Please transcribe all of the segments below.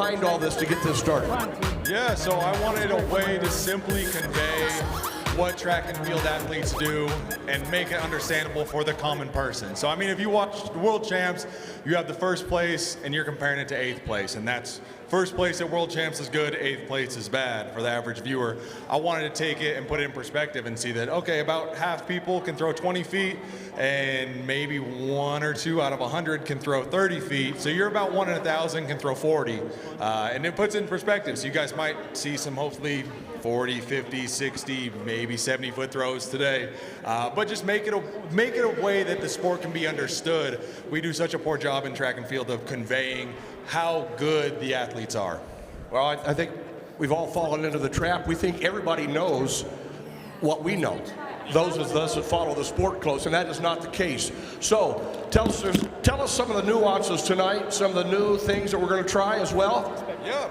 behind all this to get this started? Yeah, so I wanted a way to simply convey what track and field athletes do and make it understandable for the common person. So I mean, if you watch the World Champs, you have the first place and you're comparing it to 8th place, and that's first place at World Champs is good, 8th place is bad for the average viewer. I wanted to take it and put it in perspective and see that, okay, about half people can throw 20 feet and maybe 1 or 2 out of 100 can throw 30 feet. So you're about 1 in 1,000 can throw 40. And it puts it in perspective. So you guys might see some hopefully 40, 50, 60, maybe 70 foot throws today. But just make it a way that the sport can be understood. We do such a poor job in track and field of conveying how good the athletes are. Well, I think we've all fallen into the trap. We think everybody knows what we know, those of us that follow the sport close, and that is not the case. So tell us some of the nuances tonight, some of the new things that we're going to try as well. Yeah.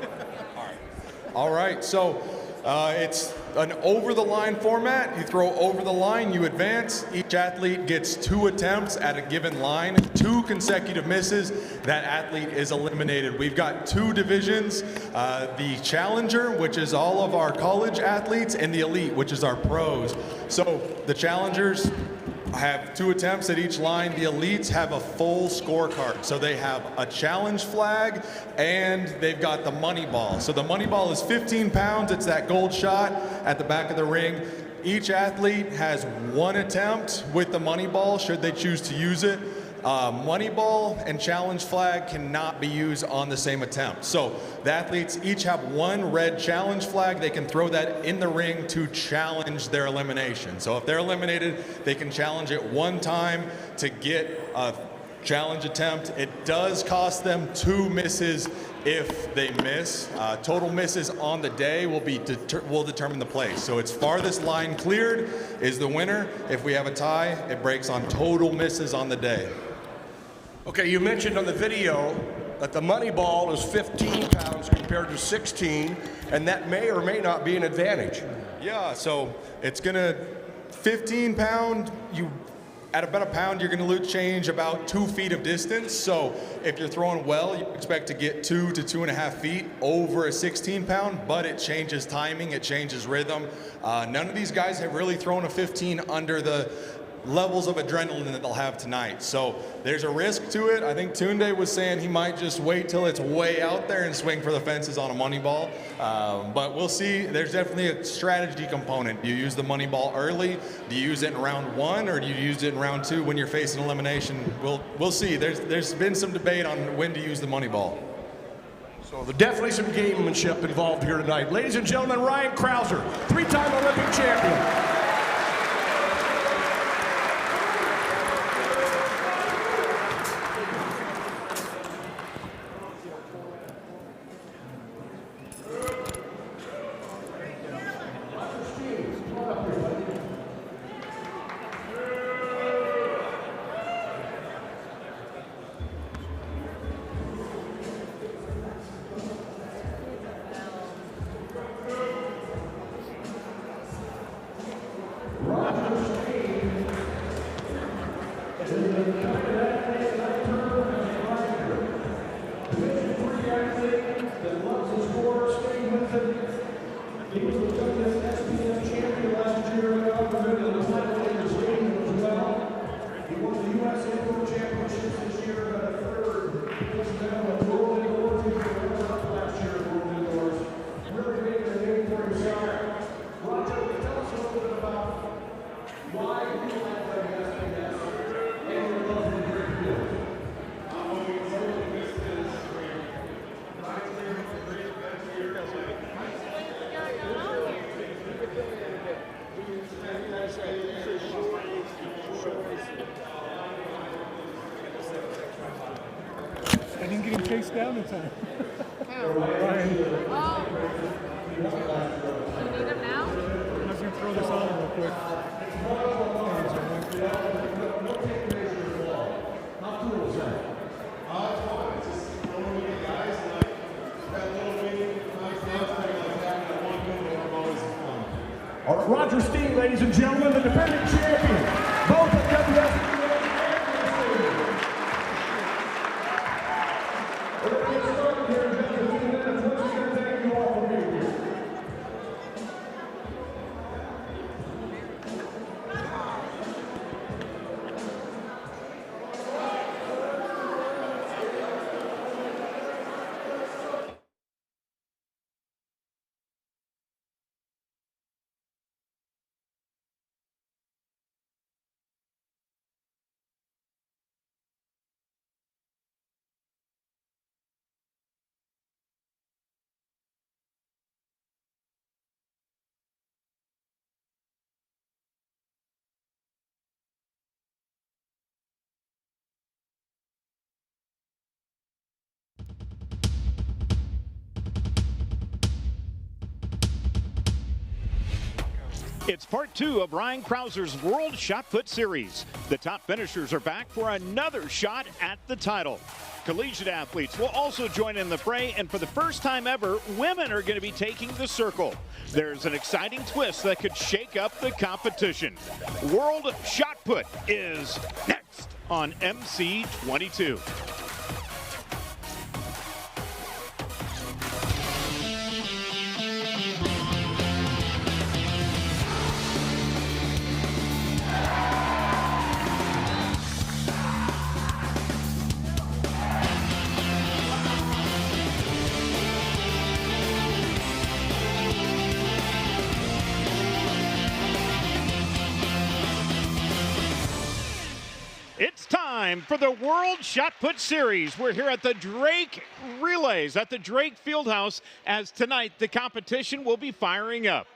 All right. So it's an over-the-line format. You throw over the line, you advance. Each athlete gets 2 attempts at a given line. 2 consecutive misses, that athlete is eliminated. We've got 2 divisions, the Challenger, which is all of our college athletes, and the Elite, which is our pros. So the Challengers have 2 attempts at each line. The Elites have a full scorecard. So they have a challenge flag and they've got the money ball. So the money ball is 15 pounds. It's that gold shot at the back of the ring. Each athlete has 1 attempt with the money ball should they choose to use it. Money ball and challenge flag cannot be used on the same attempt. So the athletes each have 1 red challenge flag. They can throw that in the ring to challenge their elimination. So if they're eliminated, they can challenge it 1 time to get a challenge attempt. It does cost them 2 misses if they miss. Total misses on the day will determine the place. So it's farthest line cleared is the winner. If we have a tie, it breaks on total misses on the day. Okay, you mentioned on the video that the money ball is 15 pounds compared to 16, and that may or may not be an advantage. Yeah, so it's gonna 15 pound, at about a pound, you're gonna change about 2 feet of distance. So if you're throwing well, you expect to get 2 to 2.5 feet over a 16 pound, but it changes timing, it changes rhythm. None of these guys have really thrown a 15 under the levels of adrenaline that they'll have tonight. So there's a risk to it. I think Tunde was saying he might just wait till it's way out there and swing for the fences on a money ball. But we'll see. There's definitely a strategy component. Do you use the money ball early? Do you use it in round 1, or do you use it in round 2 when you're facing elimination? We'll see. There's been some debate on when to use the money ball. So there's definitely some gamemanship involved here tonight. Ladies and gentlemen, Ryan Krauser, 3-time Olympic champion. He was the WSPS champion last year in the title in the stadium as well. He won the USA World Championships this year, got a third place medal at World Indoors. He was runner-up last year at World Indoors. Really making a name for himself. Roger, tell us a little bit about why you like WSPS and your love for the great field. I didn't get him chased down in time. Ryan. You need him now? I'm just going to throw this on real quick. How cool is that? All right, Roger Steen, ladies and gentlemen, the defending champion, both of WSPS. We're going to get started here in just a few minutes. It's part 2 of Ryan Krauser's World Shot Put Series. The top finishers are back for another shot at the title. Collegiate athletes will also join in the fray, and for the first time ever, women are going to be taking the circle. There's an exciting twist that could shake up the competition. World Shot Put is next on MC22. It's time for the World Shot Put Series. We're here at the Drake Relays at the Drake Fieldhouse, as tonight the competition will be firing up.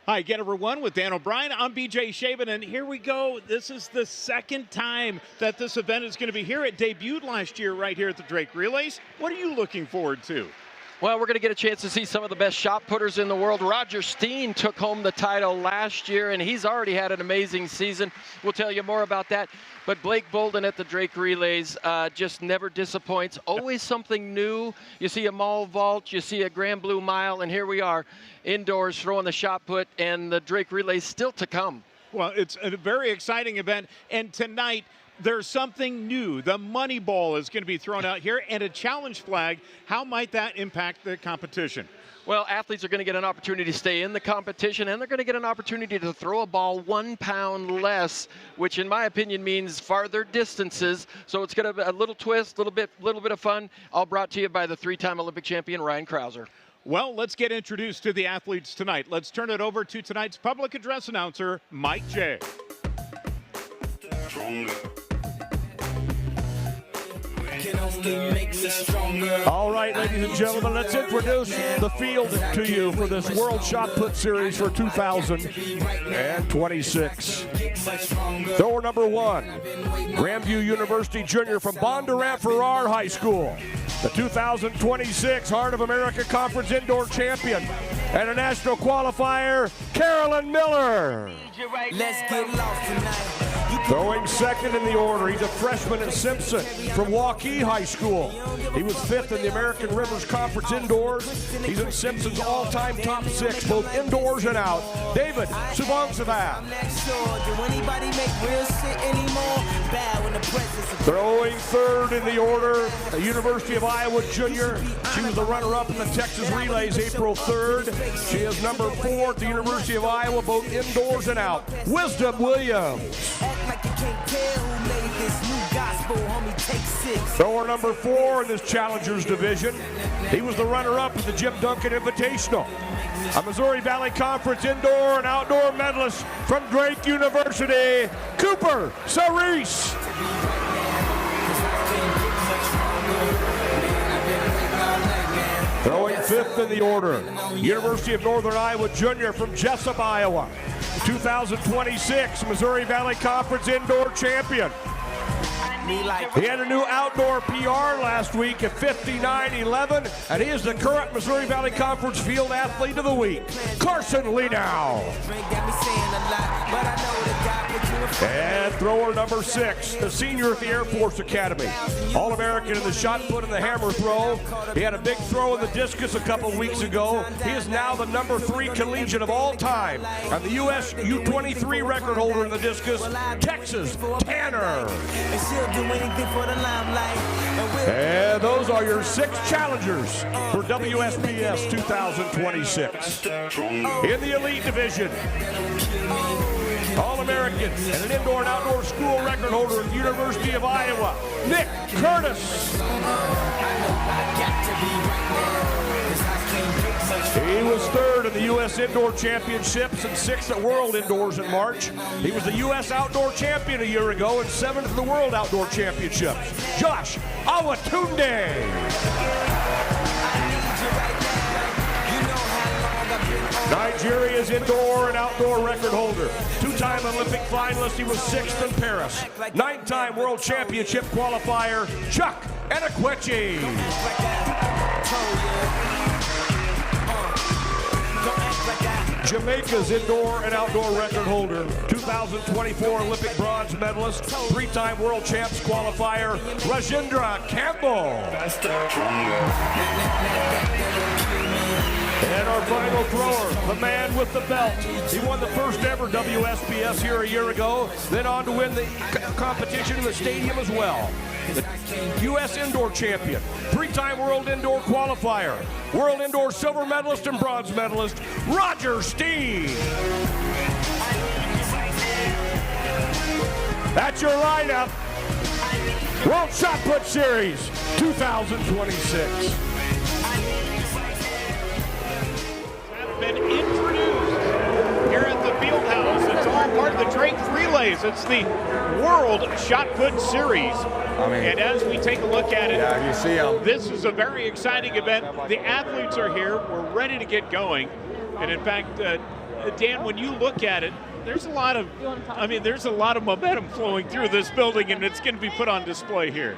Hi again, everyone, with Dan O'Brien. I'm BJ Shaban, and here we go. This is the second time that this event is going to be here. It debuted last year right here at the Drake Relays. What are you looking forward to? Well, we're going to get a chance to see some of the best shot putters in the world. Roger Steen took home the title last year, and he's already had an amazing season. We'll tell you more about that. But Blake Bolden at the Drake Relays just never disappoints. Always something new. You see a mall vault, you see a Grand Blue Mile, and here we are indoors throwing the shot put, and the Drake Relays still to come. Well, it's a very exciting event, and tonight there's something new. The money ball is going to be thrown out here, and a challenge flag. How might that impact the competition? Well, athletes are going to get an opportunity to stay in the competition, and they're going to get an opportunity to throw a ball 1 pound less, which in my opinion means farther distances. So it's going to be a little twist, little bit of fun, all brought to you by the 3-time Olympic champion, Ryan Krauser. Well, let's get introduced to the athletes tonight. Let's turn it over to tonight's public address announcer, Mike J. All right, ladies and gentlemen, let's introduce the field to you for this World Shot Put Series for 2026. Thrower number 1, Grandview University Junior from Bondurant Farrar High School, the 2026 Heart of America Conference Indoor Champion, and a national qualifier, Carolyn Miller. Let's get lost tonight. Throwing second in the order, he's a freshman at Simpson from Waukee High School. He was 5th in the American Rivers Conference Indoors. He's in Simpson's all-time top 6, both indoors and out. David Subongsavan. Throwing third in the order, the University of Iowa junior. She was the runner-up in the Texas Relays April 3rd. She is number 4 at the University of Iowa, both indoors and out. Wisdom Williams. Thrower number 4 in this Challengers division. He was the runner-up at the Jim Duncan Invitational. A Missouri Valley Conference indoor and outdoor medalist from Drake University, Cooper Cerise. Throwing 5th in the order, University of Northern Iowa junior from Jessup, Iowa. 2026 Missouri Valley Conference indoor champion. He had a new outdoor PR last week at 59.11, and he is the current Missouri Valley Conference Field Athlete of the Week, Carson Ledow. And thrower number 6, the senior at the Air Force Academy, All-American in the shot put and the hammer throw. He had a big throw in the discus a couple weeks ago. He is now the number 3 collegiate of all time, and the U.S. U23 record holder in the discus, Texas Tanner. And those are your 6 challengers for WSPS 2026. In the elite division, All-American and an indoor and outdoor school record holder at the University of Iowa, Nick Curtis. He was 3rd in the U.S. Indoor Championships and 6th at World Indoors in March. He was the U.S. Outdoor Champion a year ago and 7th in the World Outdoor Championships. Josh Awatunde. Nigeria's indoor and outdoor record holder. 2-time Olympic finalist, he was 6th in Paris. 9-time World Championship qualifier, Chuck Enekwechi. Jamaica's indoor and outdoor record holder, 2024 Olympic bronze medalist, 3-time world champs qualifier, Rajendra Campbell. And our final thrower, the man with the belt. He won the first ever WSPS here a year ago, then on to win the competition in the stadium as well. The U.S. indoor champion, 3-time world indoor qualifier, world indoor silver medalist and bronze medalist, Roger Steen. That's your lineup. World Shot Put Series 2026. Been introduced here at the field house. It's all part of the Drake Relays. It's the World Shot Put Series. And as we take a look at it, Yeah, you see them. this is a very exciting event. The athletes are here. We're ready to get going. And in fact, Dan, when you look at it, there's a lot of, there's a lot of momentum flowing through this building, and it's going to be put on display here.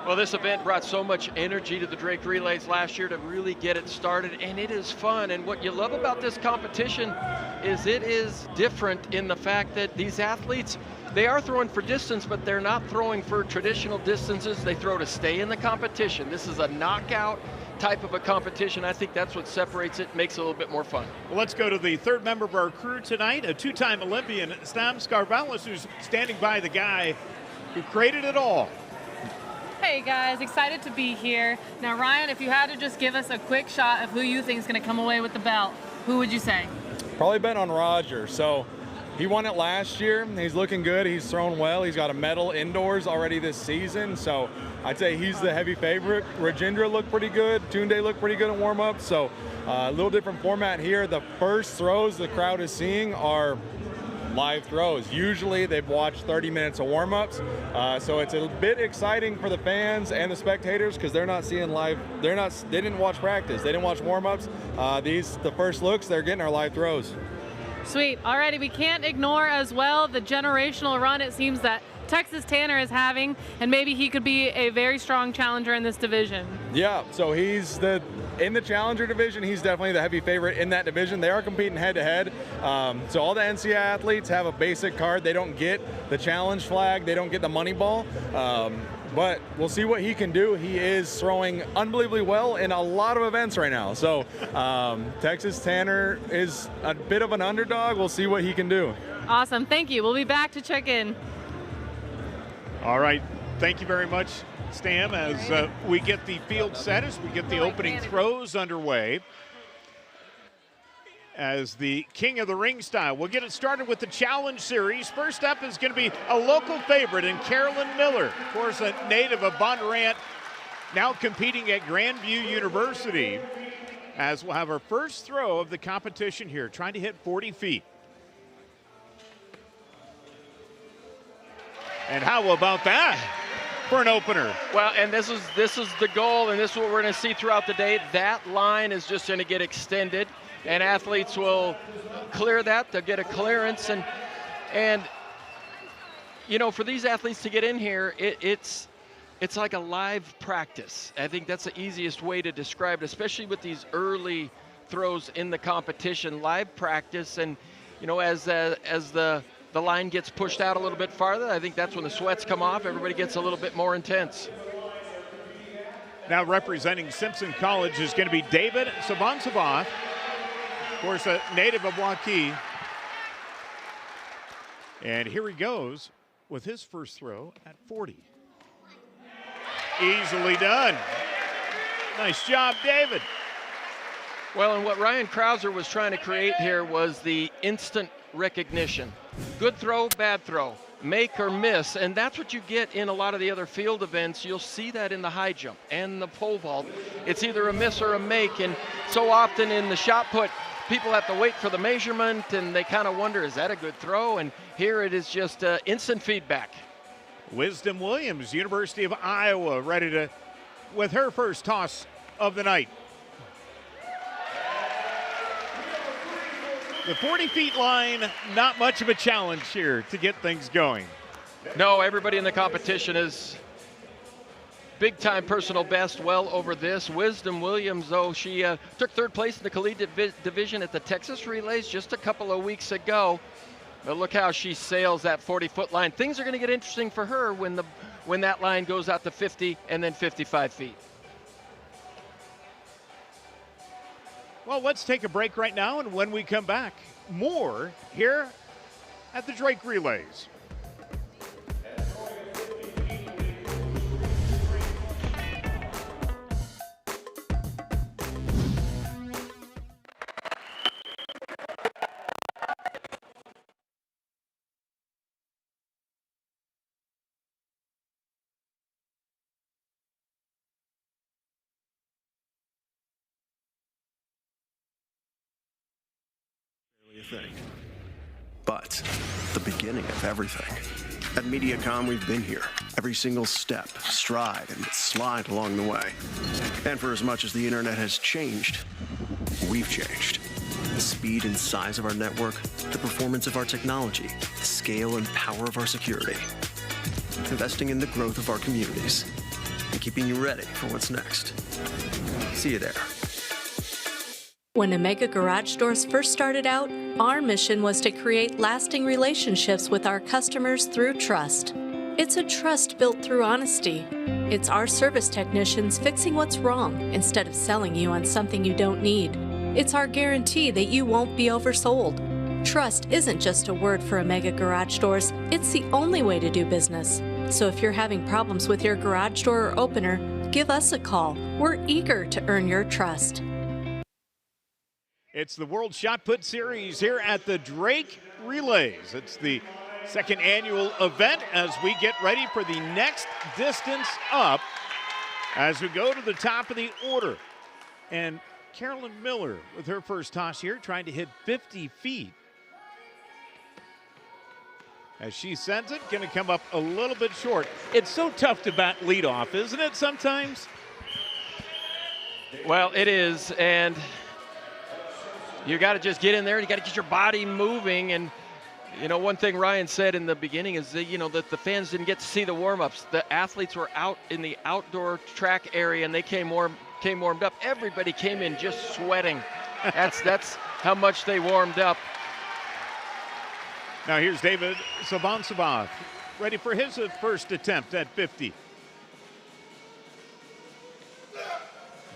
Well, this event brought so much energy to the Drake Relays last year to really get it started, and it is fun. And what you love about this competition is it is different in the fact that these athletes, they are throwing for distance, but they're not throwing for traditional distances. They throw to stay in the competition. This is a knockout type of a competition. I think that's what separates it, makes it a little bit more fun. Well, let's go to the third member of our crew tonight, a 2-time Olympian, Stam Skarvalis, who's standing by the guy who created it all. Hey guys, excited to be here. Now Ryan, if you had to just give us a quick shot of who you think is going to come away with the belt, who would you say? Probably bet on Roger. So he won it last year. He's looking good. He's thrown well. He's got a medal indoors already this season. So I'd say he's the heavy favorite. Rajendra looked pretty good. Tunde looked pretty good in warm-up. So a little different format here. The first throws the crowd is seeing are live throws. Usually they've watched 30 minutes of warm-ups, so it's a bit exciting for the fans and the spectators because they're not seeing live. They didn't watch practice. They didn't watch warm-ups. The first looks they're getting are live throws. Sweet. Alrighty, we can't ignore as well the generational run it seems that Texas Tanner is having, and maybe he could be a very strong challenger in this division. Yeah, so he's in the challenger division, he's definitely the heavy favorite in that division. They are competing head-to-head. So all the NCAA athletes have a basic card. They don't get the challenge flag. They don't get the money ball. But we'll see what he can do. He is throwing unbelievably well in a lot of events right now. So Texas Tanner is a bit of an underdog. We'll see what he can do. Awesome. Thank you. We'll be back to check in. All right, thank you very much, Stam, as we get the field set, as we get the opening throws underway. As the king of the ring style, we'll get it started with the challenge series. First up is going to be a local favorite in Carolyn Miller, of course a native of Bondurant, now competing at Grandview University, as we'll have our first throw of the competition here, trying to hit 40 feet. And how about that for an opener? Well, and this is the goal, and this is what we're going to see throughout the day. That line is just going to get extended, and athletes will clear that. They'll get a clearance, and you know, for these athletes to get in here, it's like a live practice. I think that's the easiest way to describe it, especially with these early throws in the competition. Live practice, and you know, as the line gets pushed out a little bit farther, I think that's when the sweats come off. Everybody gets a little bit more intense. Now representing Simpson College is going to be David Sabansabov, of course a native of Waukee. And here he goes with his first throw at 40. Easily done. Nice job, David. Well, and what Ryan Krauser was trying to create here was the instant recognition. Good throw, bad throw, make or miss, and that's what you get in a lot of the other field events. You'll see that in the high jump and the pole vault. It's either a miss or a make, and so often in the shot put, people have to wait for the measurement, and they kind of wonder, is that a good throw? And here it is just instant feedback. Wisdom Williams, University of Iowa, ready to, with her first toss of the night. The 40 feet line, not much of a challenge here to get things going. No, everybody in the competition is big-time personal best well over this. Wisdom Williams, though, she took third place in the collegiate division at the Texas Relays just a couple of weeks ago. But look how she sails that 40-foot line. Things are going to get interesting for her when that line goes out to 50 and then 55 feet. Well, let's take a break right now, and when we come back, more here at the Drake Relays. Thing. But the beginning of everything. At MediaCom, we've been here. Every single step, stride, and slide along the way. And for as much as the internet has changed, we've changed. The speed and size of our network, the performance of our technology, the scale and power of our security. Investing in the growth of our communities and keeping you ready for what's next. See you there. When Omega Garage Doors first started out, our mission was to create lasting relationships with our customers through trust. It's a trust built through honesty. It's our service technicians fixing what's wrong instead of selling you on something you don't need. It's our guarantee that you won't be oversold. Trust isn't just a word for Omega Garage Doors, it's the only way to do business. So if you're having problems with your garage door or opener, give us a call. We're eager to earn your trust. It's the World Shot Put Series here at the Drake Relays. It's the second annual event as we get ready for the next distance up as we go to the top of the order. And Carolyn Miller with her first toss here, trying to hit 50 feet. As she sends it, going to come up a little bit short. It's so tough to bat leadoff, isn't it, sometimes? Well, it is, and you got to just get in there. You got to get your body moving. And, you know, one thing Ryan said in the beginning is that, you know, that the fans didn't get to see the warm-ups. The athletes were out in the outdoor track area, and they came warmed up. Everybody came in just sweating. That's how much they warmed up. Now here's David Sabansabov, ready for his first attempt at 50.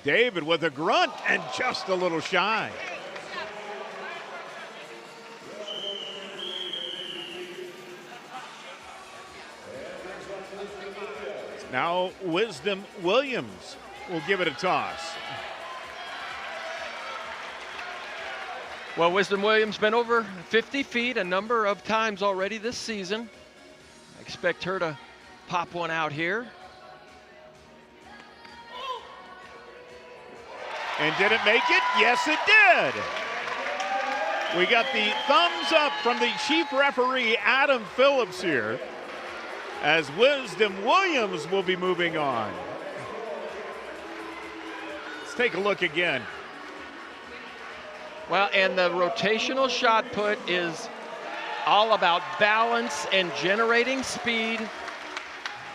David with a grunt and just a little shy. Now Wisdom Williams will give it a toss. Well, Wisdom Williams been over 50 feet a number of times already this season. I expect her to pop one out here. And did it make it? Yes, it did. We got the thumbs up from the chief referee, Adam Phillips, here, as Wisdom Williams will be moving on. Let's take a look again. Well, and the rotational shot put is all about balance and generating speed.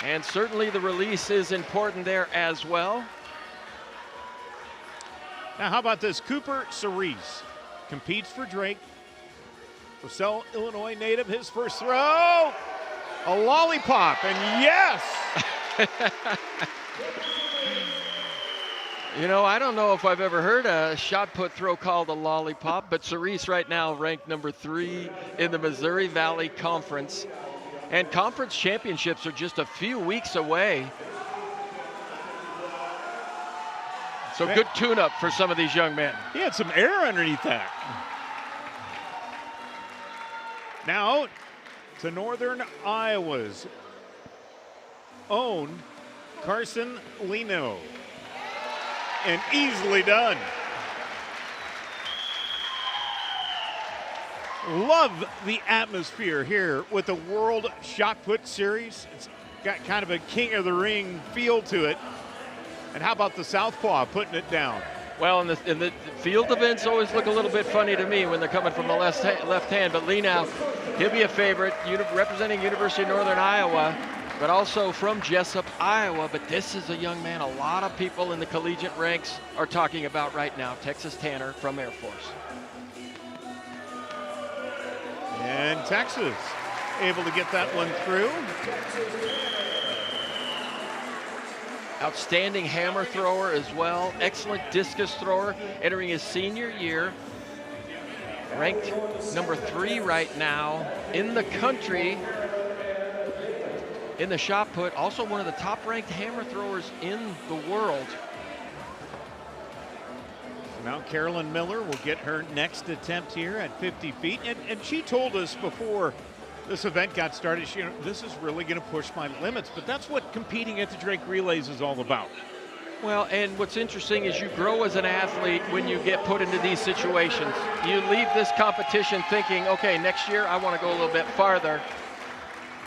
And certainly the release is important there as well. Now, how about this? Cooper Cerise competes for Drake. Purcell, Illinois native, his first throw. A lollipop, and yes! You know, I don't know if I've ever heard a shot put throw called a lollipop, but Cerise right now ranked number 3 in the Missouri Valley Conference. And conference championships are just a few weeks away. So good tune-up for some of these young men. He had some air underneath that. Now to Northern Iowa's own Carson Lino. And easily done. Love the atmosphere here with the World Shot Put Series. It's got kind of a King of the Ring feel to it. And how about the southpaw putting it down? Well, in the field events always look a little bit funny to me when they're coming from the left hand. But Lee now, he'll be a favorite, representing University of Northern Iowa. but also from Jessup, Iowa. But this is a young man a lot of people in the collegiate ranks are talking about right now, Texas Tanner from Air Force. And Texas able to get that one through. Outstanding hammer thrower as well. Excellent discus thrower entering his senior year. Ranked number 3 right now in the country in the shot put. Also one of the top ranked hammer throwers in the world. Now Carolyn Miller will get her next attempt here at 50 feet. And she told us before this event got started, this is really going to push my limits. But that's what competing at the Drake Relays is all about. Well, and what's interesting is you grow as an athlete when you get put into these situations. You leave this competition thinking, okay, next year I want to go a little bit farther.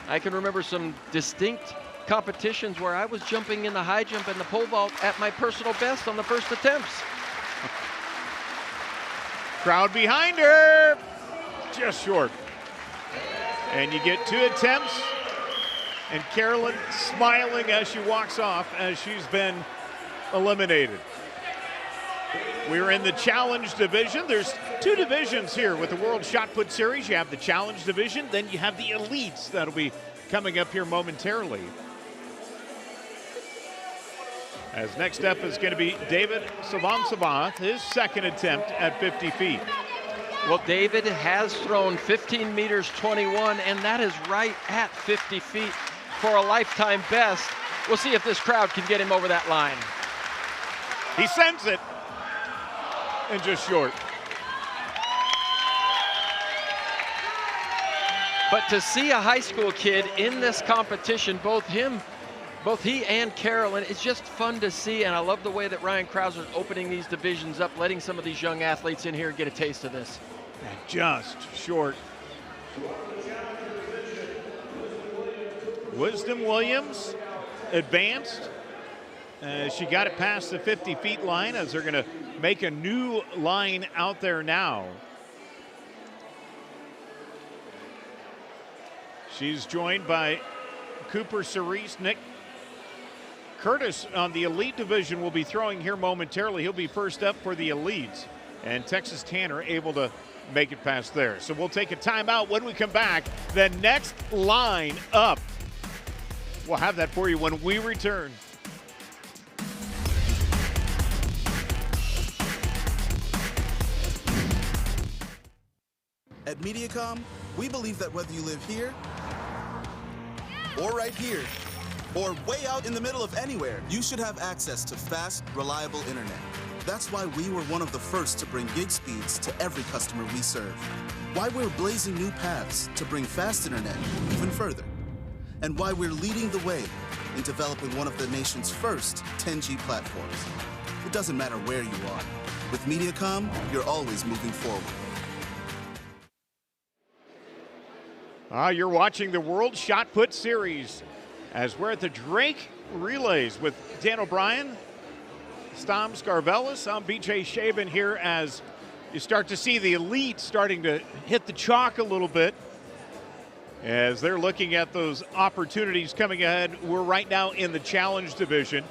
I can remember some distinct competitions where I was jumping in the high jump and the pole vault at my personal best on the first attempts. Crowd behind her, just short. And you get 2 attempts, and Carolyn smiling as she walks off as she's been eliminated. We're in the challenge division. There's 2 divisions here with the World Shot Put Series. You have the challenge division, then you have the elites that'll be coming up here momentarily. As next up is going to be David Savansabath, his second attempt at 50 feet. Well, David has thrown 15 meters 21, and that is right at 50 feet for a lifetime best. We'll see if this crowd can get him over that line. He sends it, and just short. But to see a high school kid in this competition, both he and Carolyn, it's just fun to see, and I love the way that Ryan Krauser's opening these divisions up, letting some of these young athletes in here and get a taste of this. And just short. Wisdom Williams advanced. She got it past the 50 feet line as they're going to make a new line out there now. She's joined by Cooper Cerise. Nick Curtis on the elite division will be throwing here momentarily. He'll be first up for the elites. And Texas Tanner able to make it past there. So we'll take a timeout. When we come back, the next line up. We'll have that for you when we return. At Mediacom, we believe that whether you live here or right here, or way out in the middle of anywhere, you should have access to fast, reliable internet. That's why we were one of the first to bring gig speeds to every customer we serve. Why we're blazing new paths to bring fast internet even further. And why we're leading the way in developing one of the nation's first 10G platforms. It doesn't matter where you are. With Mediacom, you're always moving forward. You're watching the World Shot Put Series as we're at the Drake Relays with Dan O'Brien, Stom Scarvelis. I'm BJ Shaban here as you start to see the elite starting to hit the chalk a little bit as they're looking at those opportunities coming ahead. We're right now in the challenge division,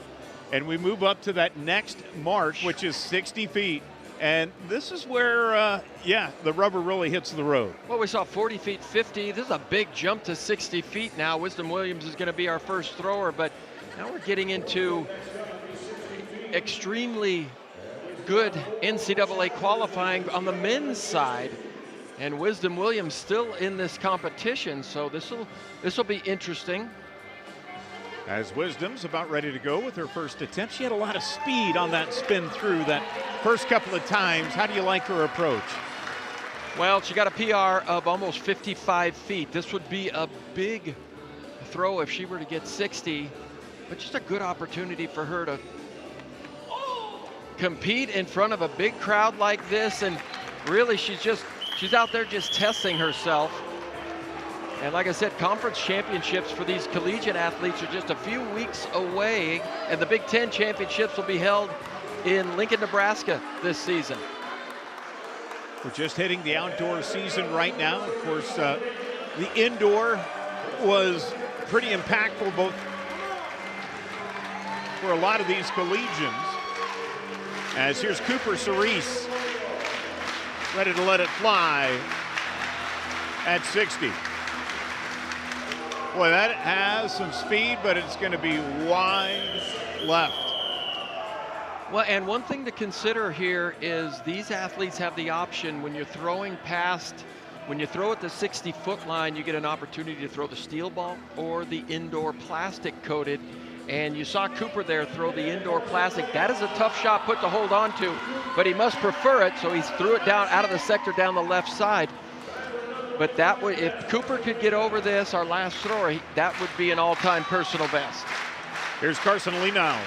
and we move up to that next mark, which is 60 feet. And this is where, the rubber really hits the road. Well, we saw 40 feet, 50. This is a big jump to 60 feet now. Wisdom Williams is going to be our first thrower, but now we're getting into extremely good NCAA qualifying on the men's side. And Wisdom Williams still in this competition, so this will be interesting. As Wisdom's about ready to go with her first attempt. She had a lot of speed on that spin through that first couple of times. How do you like her approach? Well, she got a PR of almost 55 feet. This would be a big throw if she were to get 60, but just a good opportunity for her to compete in front of a big crowd like this. And really, she's out there just testing herself. And like I said, conference championships for these collegiate athletes are just a few weeks away, and the Big Ten championships will be held in Lincoln, Nebraska this season. We're just hitting the outdoor season right now. Of course, the indoor was pretty impactful both for a lot of these collegians. As here's Cooper Cerise, ready to let it fly at 60. Boy, that has some speed, but it's going to be wide left. Well, and one thing to consider here is these athletes have the option when you're throwing past, when you throw at the 60-foot line, you get an opportunity to throw the steel ball or the indoor plastic coated. And you saw Cooper there throw the indoor plastic. That is a tough shot put to hold on to, but he must prefer it, so he threw it down out of the sector down the left side. But that would, if Cooper could get over this, our last thrower, that would be an all-time personal best. Here's Carson Lenow.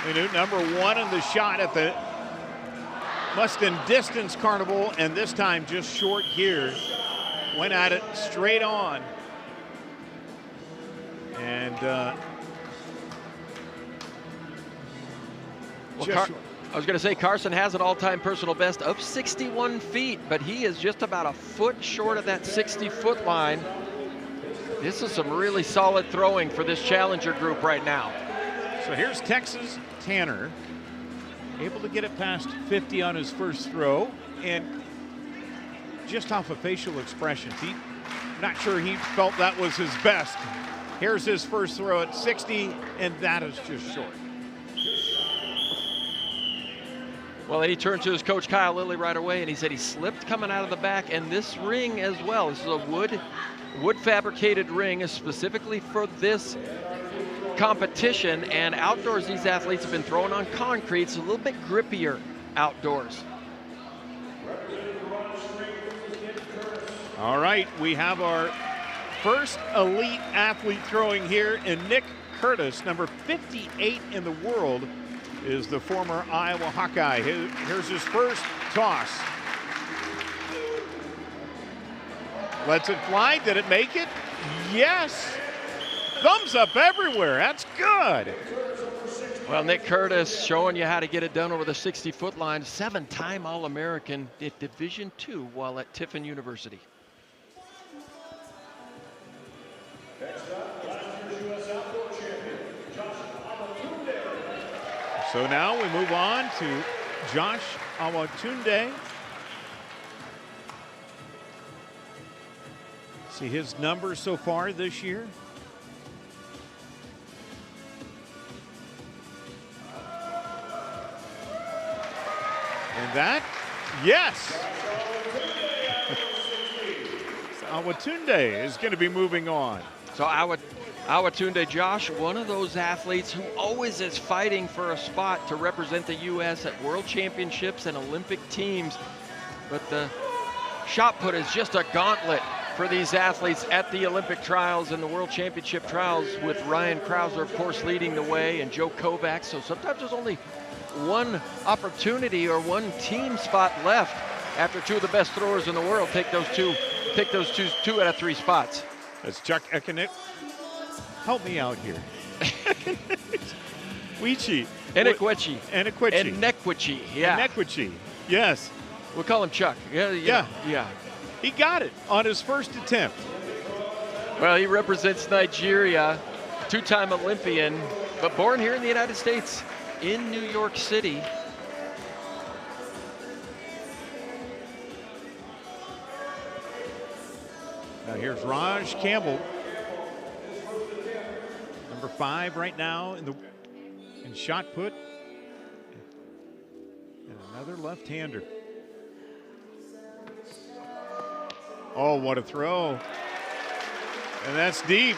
Lenow, number 1 in the shot at the Mustin Distance Carnival, and this time just short here. Went at it straight on. And I was going to say Carson has an all-time personal best of 61 feet, but he is just about a foot short of that 60-foot line. This is some really solid throwing for this challenger group right now. So here's Texas Tanner, able to get it past 50 on his first throw, and just off of facial expressions, not sure he felt that was his best. Here's his first throw at 60, and that is just short. Well, and he turned to his coach, Kyle Lilly, right away, and he said he slipped coming out of the back, and this ring as well. This is a wood fabricated ring specifically for this competition, and outdoors these athletes have been throwing on concrete. It's a little bit grippier outdoors. All right, we have our first elite athlete throwing here, and Nick Curtis, number 58 in the world, is the former Iowa Hawkeye. Here's his first toss. Lets it fly. Did it make it? Yes. Thumbs up everywhere. That's good. Well, Nick Curtis showing you how to get it done over the 60-foot line. 7-time All-American at Division II while at Tiffin University. So now we move on to Josh Awatunde. See his numbers so far this year. And that, yes. Awatunde is going to be moving on. So Awatunde, Josh, one of those athletes who always is fighting for a spot to represent the U.S. at World Championships and Olympic teams. But the shot put is just a gauntlet for these athletes at the Olympic trials and the World Championship trials, with Ryan Krauser, of course, leading the way, and Joe Kovacs. So sometimes there's only one opportunity or one team spot left after two of the best throwers in the world take those two out of three spots. That's Chuck Ekenik. Help me out here. Weechi. Enekwechi. Enekwechi. Enekwechi, yeah. Enekwechi, yes. We'll call him Chuck. Yeah. He got it on his first attempt. Well, he represents Nigeria, two-time Olympian, but born here in the United States in New York City. Now here's Raj Campbell, number 5 right now in shot put, and another left-hander. Oh, what a throw. And that's deep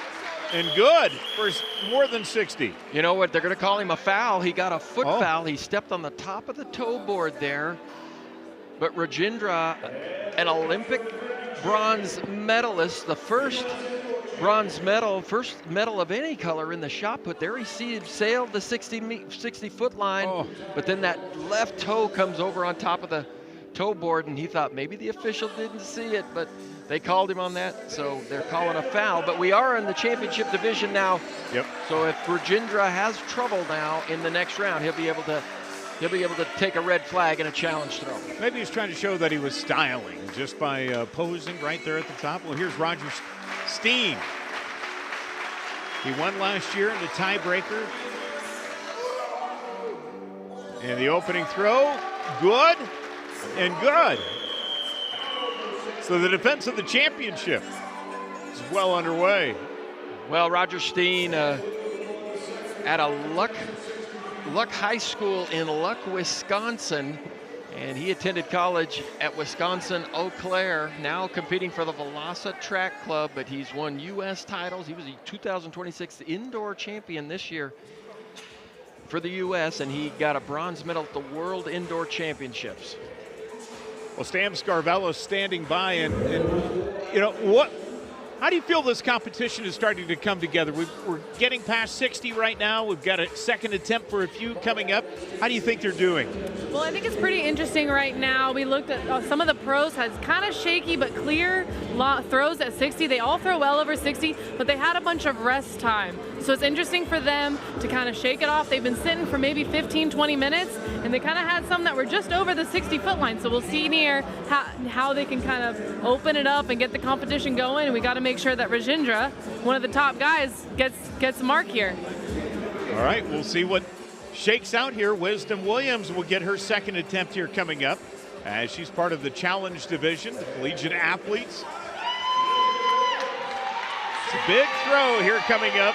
and good for more than 60. You know what, they're going to call him a foul. He got a foot foul. He stepped on the top of the toe board there. But Rajendra, an Olympic bronze medalist, the first bronze medal, first medal of any color in the shot put there. He sailed the 60-foot line, but then that left toe comes over on top of the toe board, and he thought maybe the official didn't see it, but they called him on that, so they're calling a foul. But we are in the championship division now. Yep. So if Rajendra has trouble now in the next round, he'll be able to take a red flag and a challenge throw. Maybe he's trying to show that he was styling just by posing right there at the top. Well, here's Roger Steen He won last year in the tiebreaker. And the opening throw, good and good. So the defense of the championship is well underway. Well, Roger Steen at a Luck High School in Luck, Wisconsin, and he attended college at Wisconsin Eau Claire, now competing for the Velosa Track Club, but he's won U.S. titles. He was a 2026 indoor champion this year for the U.S., and he got a bronze medal at the World Indoor Championships. Well, Stam Scarvello standing by, and you know, how do you feel this competition is starting to come together? We're getting past 60 right now. We've got a second attempt for a few coming up. How do you think they're doing? Well, I think it's pretty interesting right now. We looked at some of the pros has kind of shaky but clear throws at 60. They all throw well over 60, but they had a bunch of rest time. So it's interesting for them to kind of shake it off. They've been sitting for maybe 15, 20 minutes, and they kind of had some that were just over the 60-foot line. So we'll see near how they can kind of open it up and get the competition going. And we got to make sure that Rajendra, one of the top guys, gets a mark here. All right, we'll see what shakes out here. Wisdom Williams will get her second attempt here coming up, as she's part of the challenge division, the collegiate athletes. It's a big throw here coming up.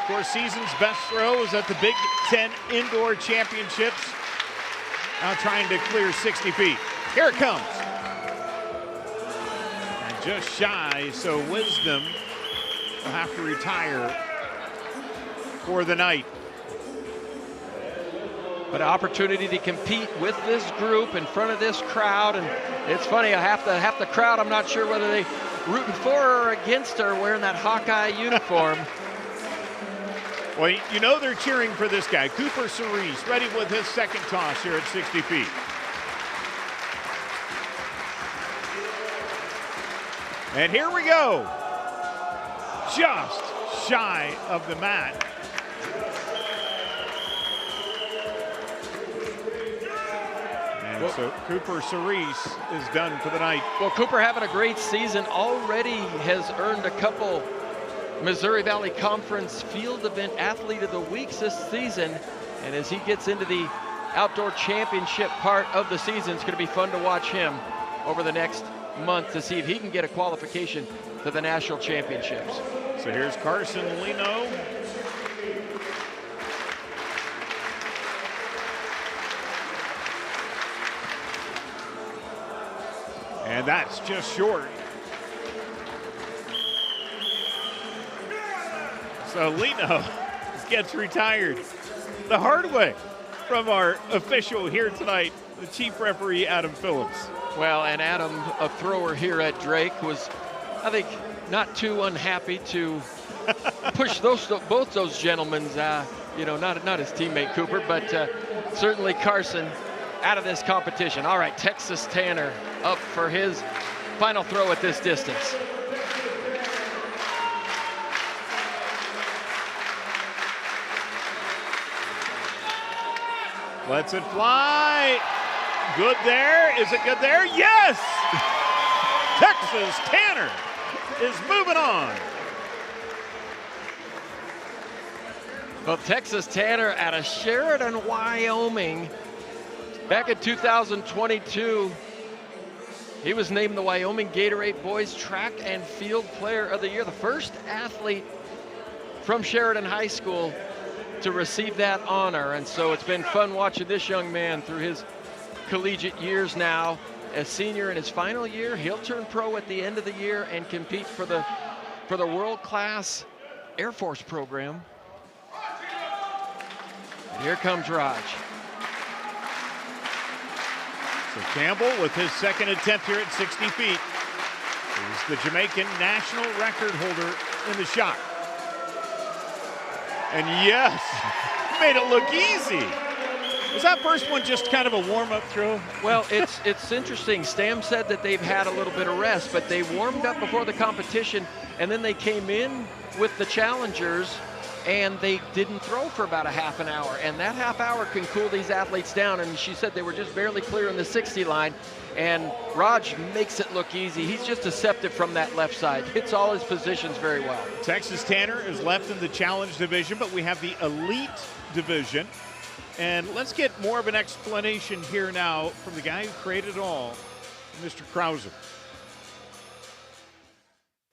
Of course, season's best throw is at the Big Ten Indoor Championships. Now trying to clear 60 feet. Here it comes. And just shy, so Wisdom will have to retire for the night. But an opportunity to compete with this group in front of this crowd. And it's funny, half the crowd, I'm not sure whether they rooting for or against her wearing that Hawkeye uniform. Well, you know they're cheering for this guy, Cooper Cerise, ready with his second toss here at 60 feet. And here we go. Just shy of the mat. And so Cooper Cerise is done for the night. Well, Cooper having a great season, already has earned a couple Missouri Valley Conference Field Event Athlete of the Week this season. And as he gets into the outdoor championship part of the season, it's going to be fun to watch him over the next month to see if he can get a qualification to the national championships. So here's Carson Lino. And that's just short. So Lino gets retired the hard way from our official here tonight, the chief referee, Adam Phillips. Well, and Adam, a thrower here at Drake, was, I think, not too unhappy to push both those gentlemen, you know, not his teammate Cooper, but certainly Carson out of this competition. All right, Texas Tanner up for his final throw at this distance. Lets it fly. Good there. Is it good there? Yes! Texas Tanner is moving on. Well, Texas Tanner out of Sheridan, Wyoming. Back in 2022, he was named the Wyoming Gatorade Boys Track and Field Player of the Year, the first athlete from Sheridan High School to receive that honor. And so it's been fun watching this young man through his collegiate years now. As senior in his final year, he'll turn pro at the end of the year and compete for the world-class Air Force program. And here comes Raj. So Campbell with his second attempt here at 60 feet. He's the Jamaican national record holder in the shot. And yes, made it look easy. Was that first one just kind of a warm-up throw? Well, it's interesting. Stam said that they've had a little bit of rest, but they warmed up before the competition, and then they came in with the challengers and they didn't throw for about a half an hour. And that half hour can cool these athletes down. And she said they were just barely clearing the 60 line. And Raj makes it look easy. He's just deceptive from that left side. Hits all his positions very well. Texas Tanner is left in the challenge division, but we have the elite division. And let's get more of an explanation here now from the guy who created it all, Mr. Krauser.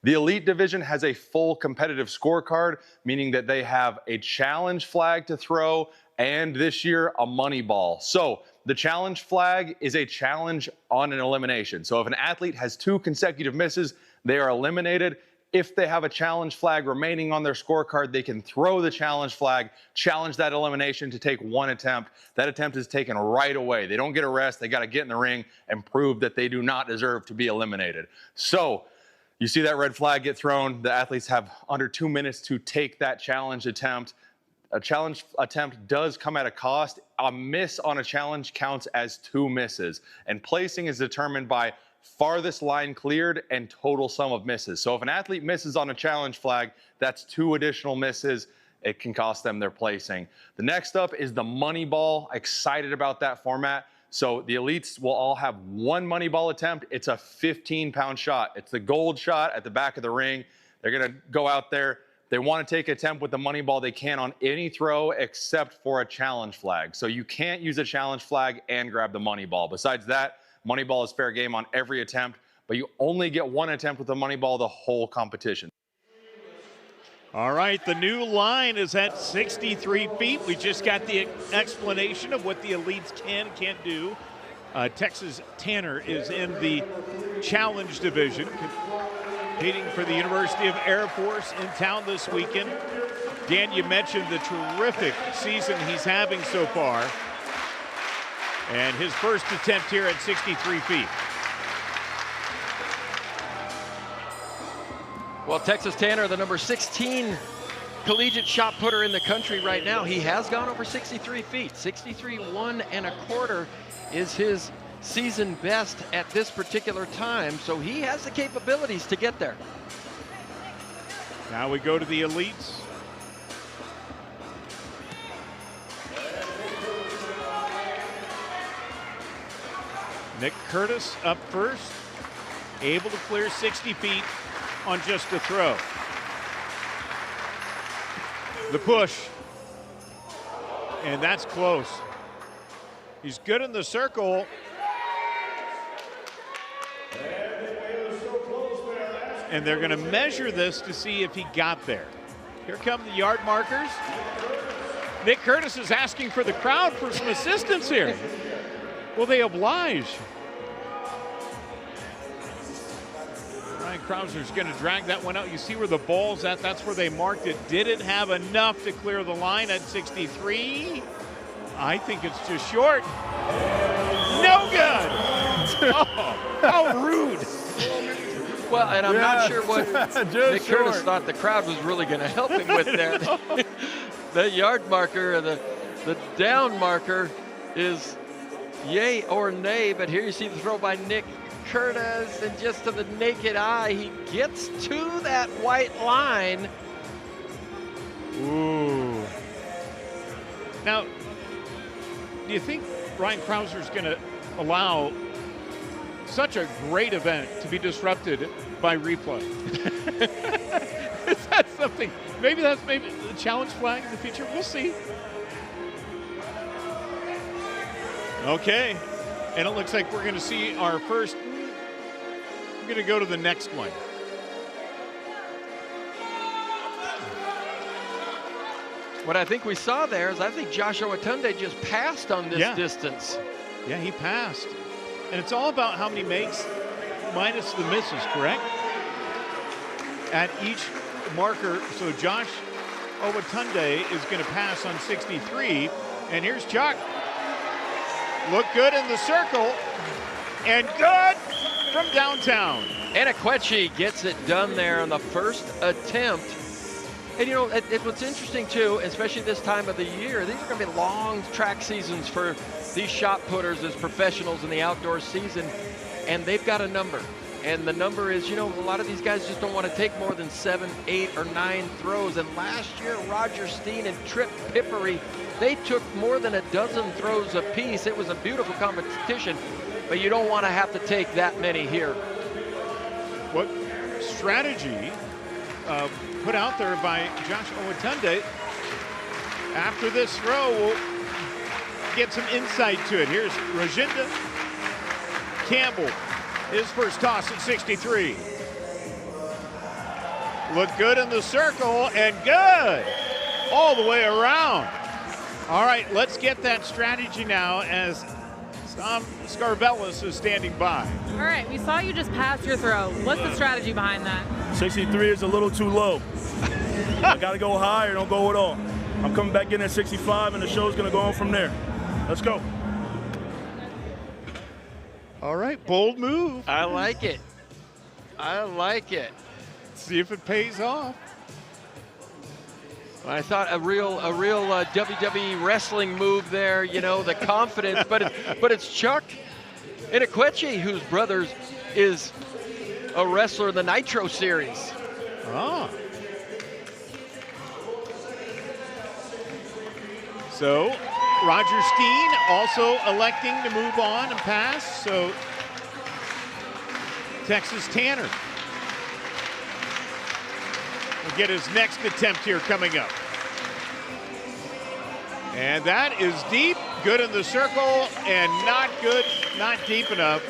The elite division has a full competitive scorecard, meaning that they have a challenge flag to throw and this year a money ball. So the challenge flag is a challenge on an elimination. So if an athlete has 2 consecutive misses, they are eliminated. If they have a challenge flag remaining on their scorecard, they can throw the challenge flag, challenge that elimination to take 1 attempt. That attempt is taken right away. They don't get a rest. They got to get in the ring and prove that they do not deserve to be eliminated. So you see that red flag get thrown. The athletes have under 2 minutes to take that challenge attempt. A challenge attempt does come at a cost. A miss on a challenge counts as 2 misses. And placing is determined by farthest line cleared and total sum of misses. So if an athlete misses on a challenge flag, that's 2 additional misses. It can cost them their placing. The next up is the money ball. Excited about that format. So the elites will all have 1 money ball attempt. It's a 15-pound shot. It's the gold shot at the back of the ring. They're going to go out there. They want to take an attempt with the money ball they can on any throw except for a challenge flag. So you can't use a challenge flag and grab the money ball. Besides that, money ball is fair game on every attempt, but you only get 1 attempt with the money ball the whole competition. All right, the new line is at 63 feet. We just got the explanation of what the elites can and can't do. Texas Tanner is in the challenge division, competing for the University of Air Force in town this weekend. Dan, you mentioned the terrific season he's having so far. And his first attempt here at 63 feet. Well, Texas Tanner, the number 16 collegiate shot putter in the country right now, he has gone over 63 feet. 63 1¼ is his season best at this particular time, so he has the capabilities to get there. Now we go to the elites. Nick Curtis up first, able to clear 60 feet on just a throw. The push, and that's close. He's good in the circle. And they're going to measure this to see if he got there. Here come the yard markers. Nick Curtis is asking for the crowd for some assistance here. Will they oblige? Ryan Krauser's going to drag that one out. You see where the ball's at. That's where they marked it. Did it have enough to clear the line at 63? I think it's just short. No good. Oh, how rude. Well, and I'm not sure what Nick Curtis thought the crowd was really going to help him with there. The yard marker, the down marker is yay or nay, but here you see the throw by Nick Curtis, and just to the naked eye, he gets to that white line. Ooh. Now, do you think Ryan Krauser's going to allow such a great event to be disrupted by replay? Is that something? Maybe that's the challenge flag in the future. We'll see. Okay, and it looks like we're going to see our first. We're going to go to the next one. What I think we saw there is I think Josh Owatunde just passed on this distance. Yeah, he passed. And it's all about how many makes minus the misses, correct? At each marker. So Josh Owatunde is going to pass on 63. And here's Chuck. Look good in the circle. And good from downtown. Anacquetchee gets it done there on the first attempt. And you know, what's interesting too, especially this time of the year, these are going to be long track seasons for these shot putters as professionals in the outdoor season, and they've got a number. And the number is, you know, a lot of these guys just don't want to take more than 7, 8, or 9 throws. And last year, Roger Steen and Trip Pippery, they took more than a dozen throws apiece. It was a beautiful competition, but you don't want to have to take that many here. What strategy put out there by Josh Owatunde after this throw? We'll get some insight to it. Here's Rajinda Campbell. His first toss at 63. Looked good in the circle and good all the way around. All right, let's get that strategy now as Tom Scarvellis is standing by. All right, we saw you just pass your throw. What's the strategy behind that? 63 is a little too low. I got to go high or don't go at all. I'm coming back in at 65, and the show's going to go on from there. Let's go. All right, bold move. I like it. I like it. See if it pays off. I thought a real WWE wrestling move there, you know, the confidence, but it's Chuck Inekwechi, whose brother is a wrestler in the Nitro series. Ah. So Roger Steen also electing to move on and pass. So Texas Tanner will get his next attempt here coming up. And that is deep, good in the circle, and not good, not deep enough.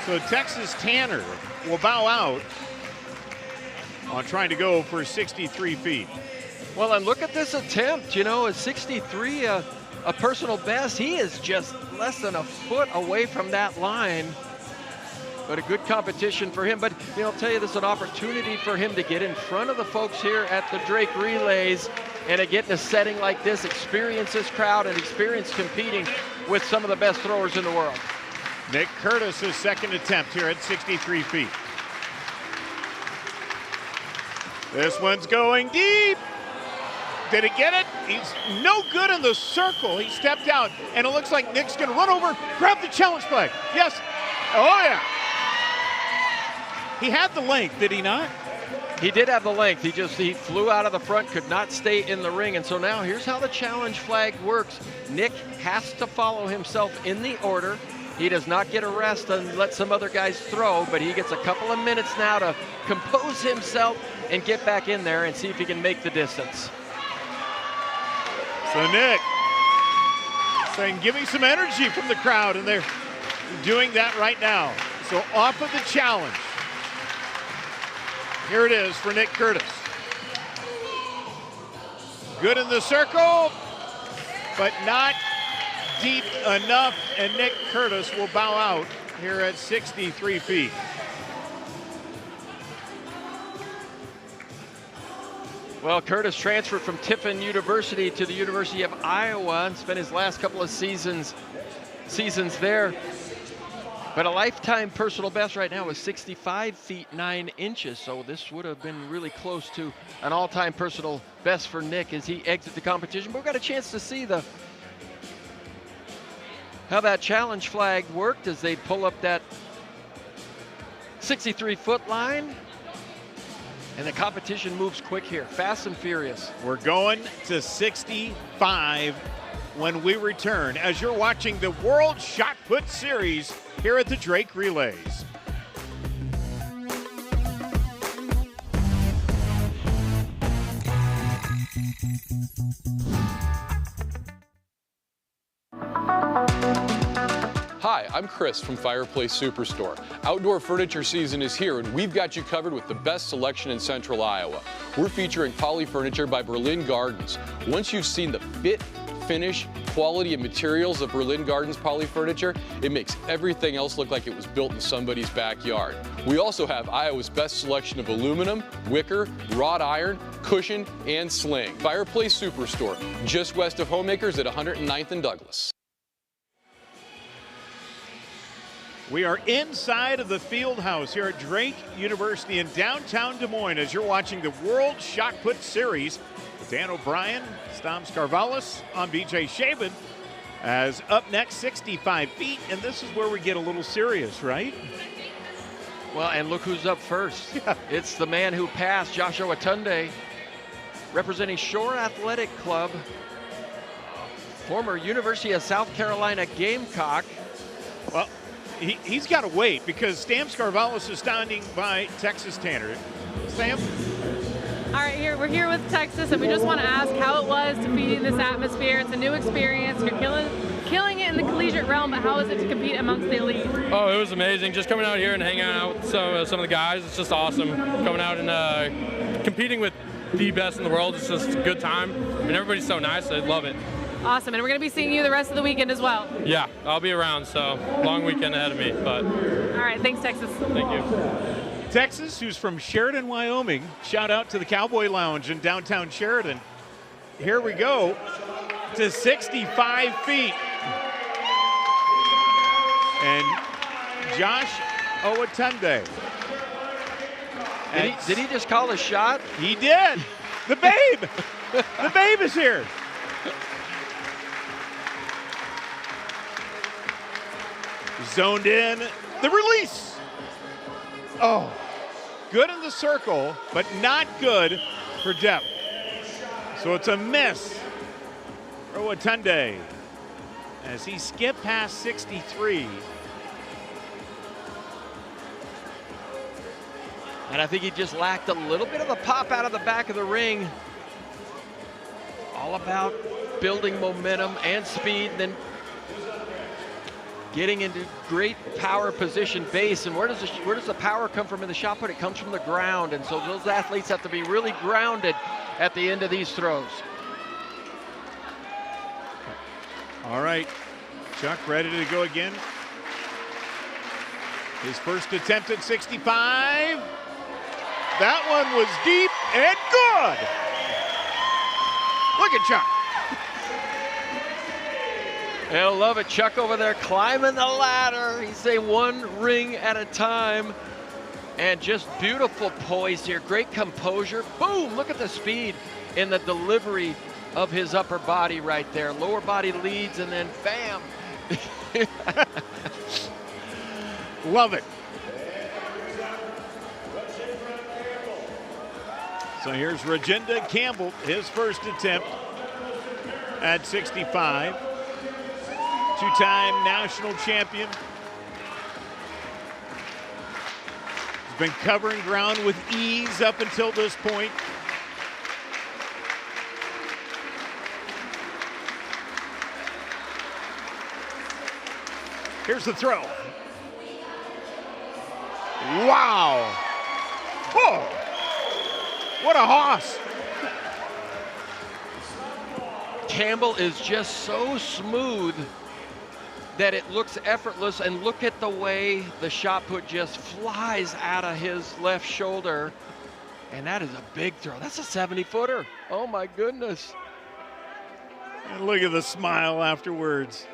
So Texas Tanner will bow out on trying to go for 63 feet. Well, and look at this attempt, you know, a 63, a personal best. He is just less than a foot away from that line. But a good competition for him. But, you know, I'll tell you, this is an opportunity for him to get in front of the folks here at the Drake Relays and to get in a setting like this, experience this crowd and experience competing with some of the best throwers in the world. Nick Curtis, his second attempt here at 63 feet. This one's going deep. Did he get it? He's no good in the circle. He stepped out, and it looks like Nick's going to run over, grab the challenge flag. Yes. Oh, yeah. He had the length, did he not? He did have the length. He flew out of the front, could not stay in the ring. And so now here's how the challenge flag works. Nick has to follow himself in the order. He does not get a rest and let some other guys throw, but he gets a couple of minutes now to compose himself and get back in there and see if he can make the distance. So Nick saying, give me some energy from the crowd, and they're doing that right now. So off of the challenge. Here it is for Nick Curtis. Good in the circle, but not deep enough, and Nick Curtis will bow out here at 63 feet. Well, Curtis transferred from Tiffin University to the University of Iowa and spent his last couple of seasons there. But a lifetime personal best right now is 65 feet 9 inches. So this would have been really close to an all-time personal best for Nick as he exits the competition. But we got a chance to see how that challenge flag worked as they pull up that 63-foot line. And the competition moves quick here, fast and furious. We're going to 65 when we return as you're watching the World Shot Put Series here at the Drake Relays. Hi, I'm Chris from Fireplace Superstore. Outdoor furniture season is here, and we've got you covered with the best selection in Central Iowa. We're featuring Poly Furniture by Berlin Gardens. Once you've seen the fit, finish, quality, and materials of Berlin Gardens Poly Furniture, it makes everything else look like it was built in somebody's backyard. We also have Iowa's best selection of aluminum, wicker, wrought iron, cushion, and sling. Fireplace Superstore, just west of Homemakers at 109th and Douglas. We are inside of the field house here at Drake University in downtown Des Moines as you're watching the World Shot Put Series with Dan O'Brien, Tom Scarvellis, I'm BJ Shaven. As up next, 65 feet, and this is where we get a little serious, right? Well, and look who's up first. It's the man who passed, Joshua Tunde, representing Shore Athletic Club, former University of South Carolina Gamecock. Well, he's got to wait because Stam Scarvalis is standing by Texas Tanner. Stam? All right, we're here with Texas, and we just want to ask how it was to be in this atmosphere. It's a new experience. You're killing it in the collegiate realm, but how is it to compete amongst the elite? Oh, it was amazing. Just coming out here and hanging out with some of the guys. It's just awesome. Coming out and competing with the best in the world. It's just a good time. I mean, everybody's so nice. I love it. Awesome, and we're going to be seeing you the rest of the weekend as well. Yeah, I'll be around, so long weekend ahead of me. But all right, thanks, Texas. Thank you. Texas, who's from Sheridan, Wyoming. Shout out to the Cowboy Lounge in downtown Sheridan. Here we go to 65 feet. And Josh Owatunde. Did he just call a shot? He did. The babe. The babe is here. Zoned in. The release. Oh, good in the circle, but not good for depth. So it's a miss for Owatunde as he skipped past 63. And I think he just lacked a little bit of a pop out of the back of the ring. All about building momentum and speed, and then getting into great power position base. And where does the power come from in the shot put? It comes from the ground. And so those athletes have to be really grounded at the end of these throws. All right, Chuck ready to go again. His first attempt at 65. That one was deep and good. Look at Chuck. I love it. Chuck over there climbing the ladder. He's saying one ring at a time. And just beautiful poise here. Great composure. Boom! Look at the speed in the delivery of his upper body right there. Lower body leads and then bam! Love it. So here's Regenda Campbell, his first attempt at 65. Two-time national champion. He's been covering ground with ease up until this point. Here's the throw. Wow. Whoa. What a hoss. Campbell is just so smooth that it looks effortless, and look at the way the shot put just flies out of his left shoulder. And that is a big throw. That's a 70-footer. Oh my goodness. And look at the smile afterwards.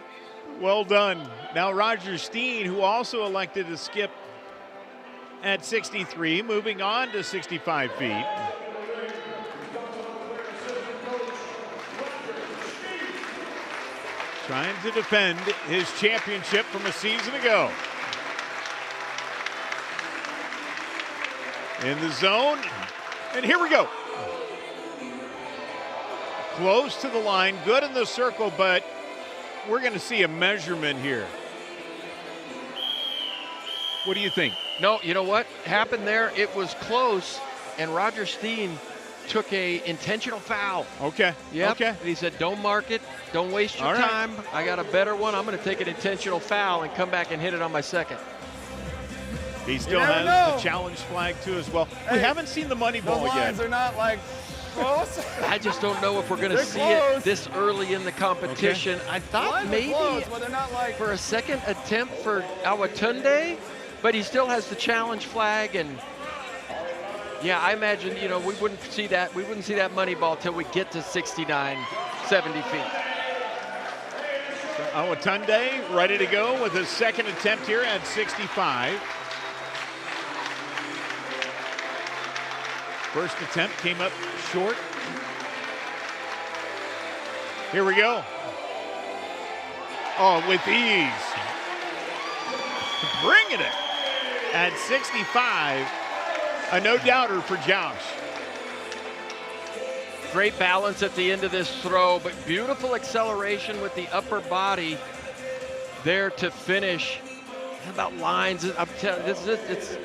Well done. Now Roger Steen, who also elected to skip at 63, moving on to 65 feet. Trying to defend his championship from a season ago. In the zone, and here we go. Close to the line, good in the circle, but we're going to see a measurement here. What do you think? No, you know what happened there? It was close, and Roger Steen took a intentional foul. Okay. Yep. Okay. And he said, don't mark it. Don't waste your time. I got a better one. I'm going to take an intentional foul and come back and hit it on my second. He still has the challenge flag, too, as well. Hey, we haven't seen the money ball yet. The lines are not, like, close. I just don't know if we're going to see it this early in the competition. Okay. I thought maybe for a second attempt for Owatunde, but he still has the challenge flag. And yeah, I imagine, you know, we wouldn't see that money ball till we get to 69, 70 feet. So Owatunde ready to go with his second attempt here at 65. First attempt came up short. Here we go. Oh, with ease. Bringing it. at 65. A no-doubter for Josh. Great balance at the end of this throw, but beautiful acceleration with the upper body there to finish. How about lines? I'm telling you, it's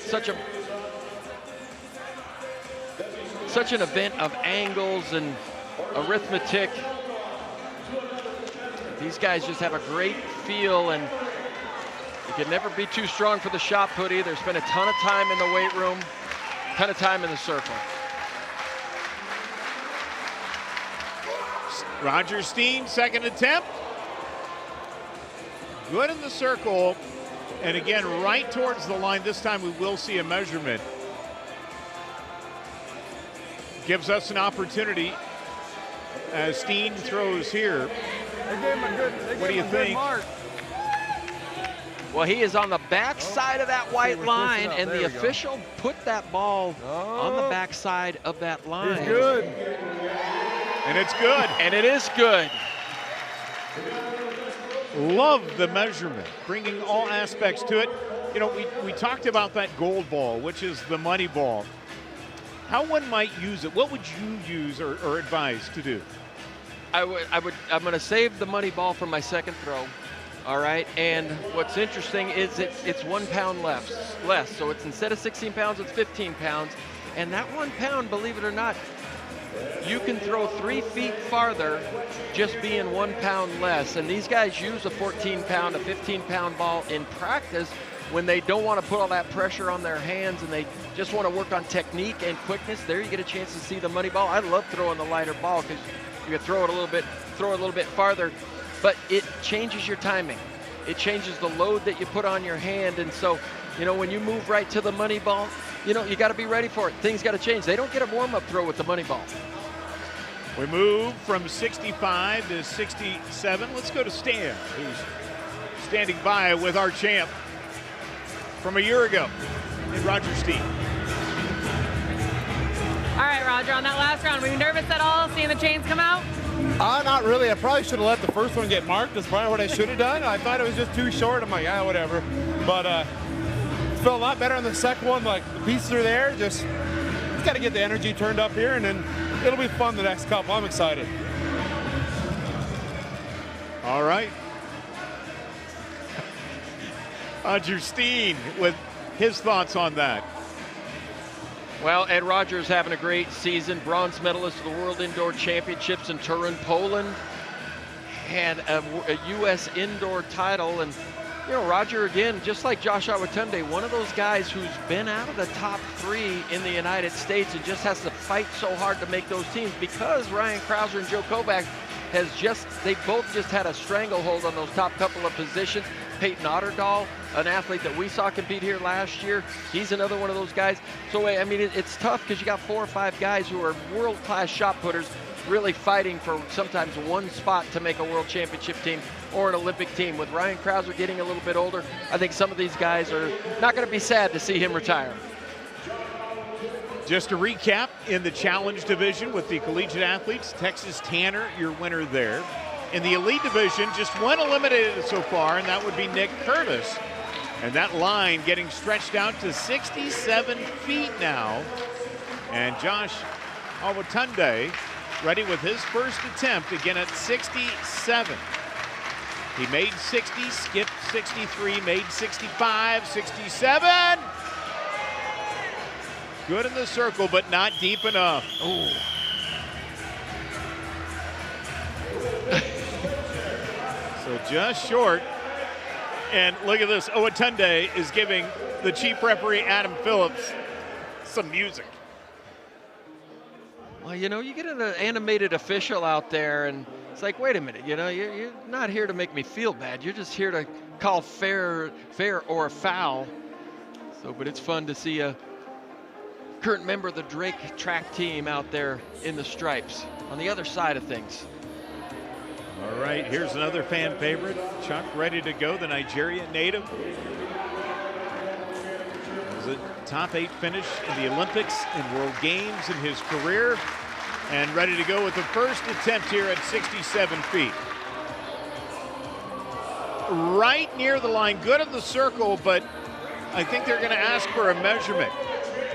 such an event of angles and arithmetic. These guys just have a great feel, and you can never be too strong for the shot put either. Spend a ton of time in the weight room, a ton of time in the circle. Roger Steen, second attempt. Good in the circle. And again, right towards the line. This time we will see a measurement. Gives us an opportunity as Steen throws here. What do you think? Well, he is on the back side of that white line, and the official put that ball on the back side of that line. It's good. And it's good. And it is good. Love the measurement, bringing all aspects to it. You know, we talked about that gold ball, which is the money ball. How one might use it, what would you use or advise to do? I'm going to save the money ball for my second throw. All right, and what's interesting is it's 1 pound less. So it's instead of 16 pounds, it's 15 pounds. And that 1 pound, believe it or not, you can throw 3 feet farther just being 1 pound less. And these guys use a 14-pound, a 15-pound ball in practice when they don't want to put all that pressure on their hands and they just want to work on technique and quickness. There you get a chance to see the money ball. I love throwing the lighter ball because you can throw it a little bit farther, but it changes your timing. It changes the load that you put on your hand. And so, you know, when you move right to the money ball, you know, you got to be ready for it. Things got to change. They don't get a warm-up throw with the money ball. We move from 65 to 67. Let's go to Stan, who's standing by with our champ from a year ago in Roger Steen. All right, Roger, on that last round, were you nervous at all seeing the chains come out? Not really. I probably should have let the first one get marked. That's probably what I should have done. I thought it was just too short. I'm like, yeah, whatever. But felt a lot better on the second one. Like, the pieces are there. Just got to get the energy turned up here, and then it'll be fun the next couple. I'm excited. All right. Roger Steen with his thoughts on that. Well, Ed Rogers having a great season, bronze medalist of the World Indoor Championships in Turin, Poland, and a U.S. indoor title. And, you know, Roger, again, just like Josh Awatunde, one of those guys who's been out of the top 3 in the United States and just has to fight so hard to make those teams because Ryan Krauser and Joe Kovacs they both just had a stranglehold on those top couple of positions. Peyton Otterdahl, an athlete that we saw compete here last year, he's another one of those guys. So, I mean, it's tough because you got 4 or 5 guys who are world-class shot putters really fighting for sometimes one spot to make a world championship team or an Olympic team. With Ryan Krauser getting a little bit older, I think some of these guys are not going to be sad to see him retire. Just to recap, in the challenge division with the collegiate athletes, Texas Tanner, your winner there. In the elite division, just one eliminated so far, and that would be Nick Curtis. And that line getting stretched out to 67 feet now. And Josh Awatunde ready with his first attempt, again at 67. He made 60, skipped 63, made 65, 67. Good in the circle, but not deep enough. Ooh. So just short. And look at this, Awatunde is giving the chief referee, Adam Phillips, some music. Well, you know, you get an animated official out there, and it's like, wait a minute, you know, you're not here to make me feel bad. You're just here to call fair or foul. So, but it's fun to see a current member of the Drake track team out there in the stripes on the other side of things. All right, here's another fan favorite. Chuck ready to go, the Nigerian native. It was a top 8 finish in the Olympics and World Games in his career, and ready to go with the first attempt here at 67 feet. Right near the line, good in the circle, but I think they're going to ask for a measurement.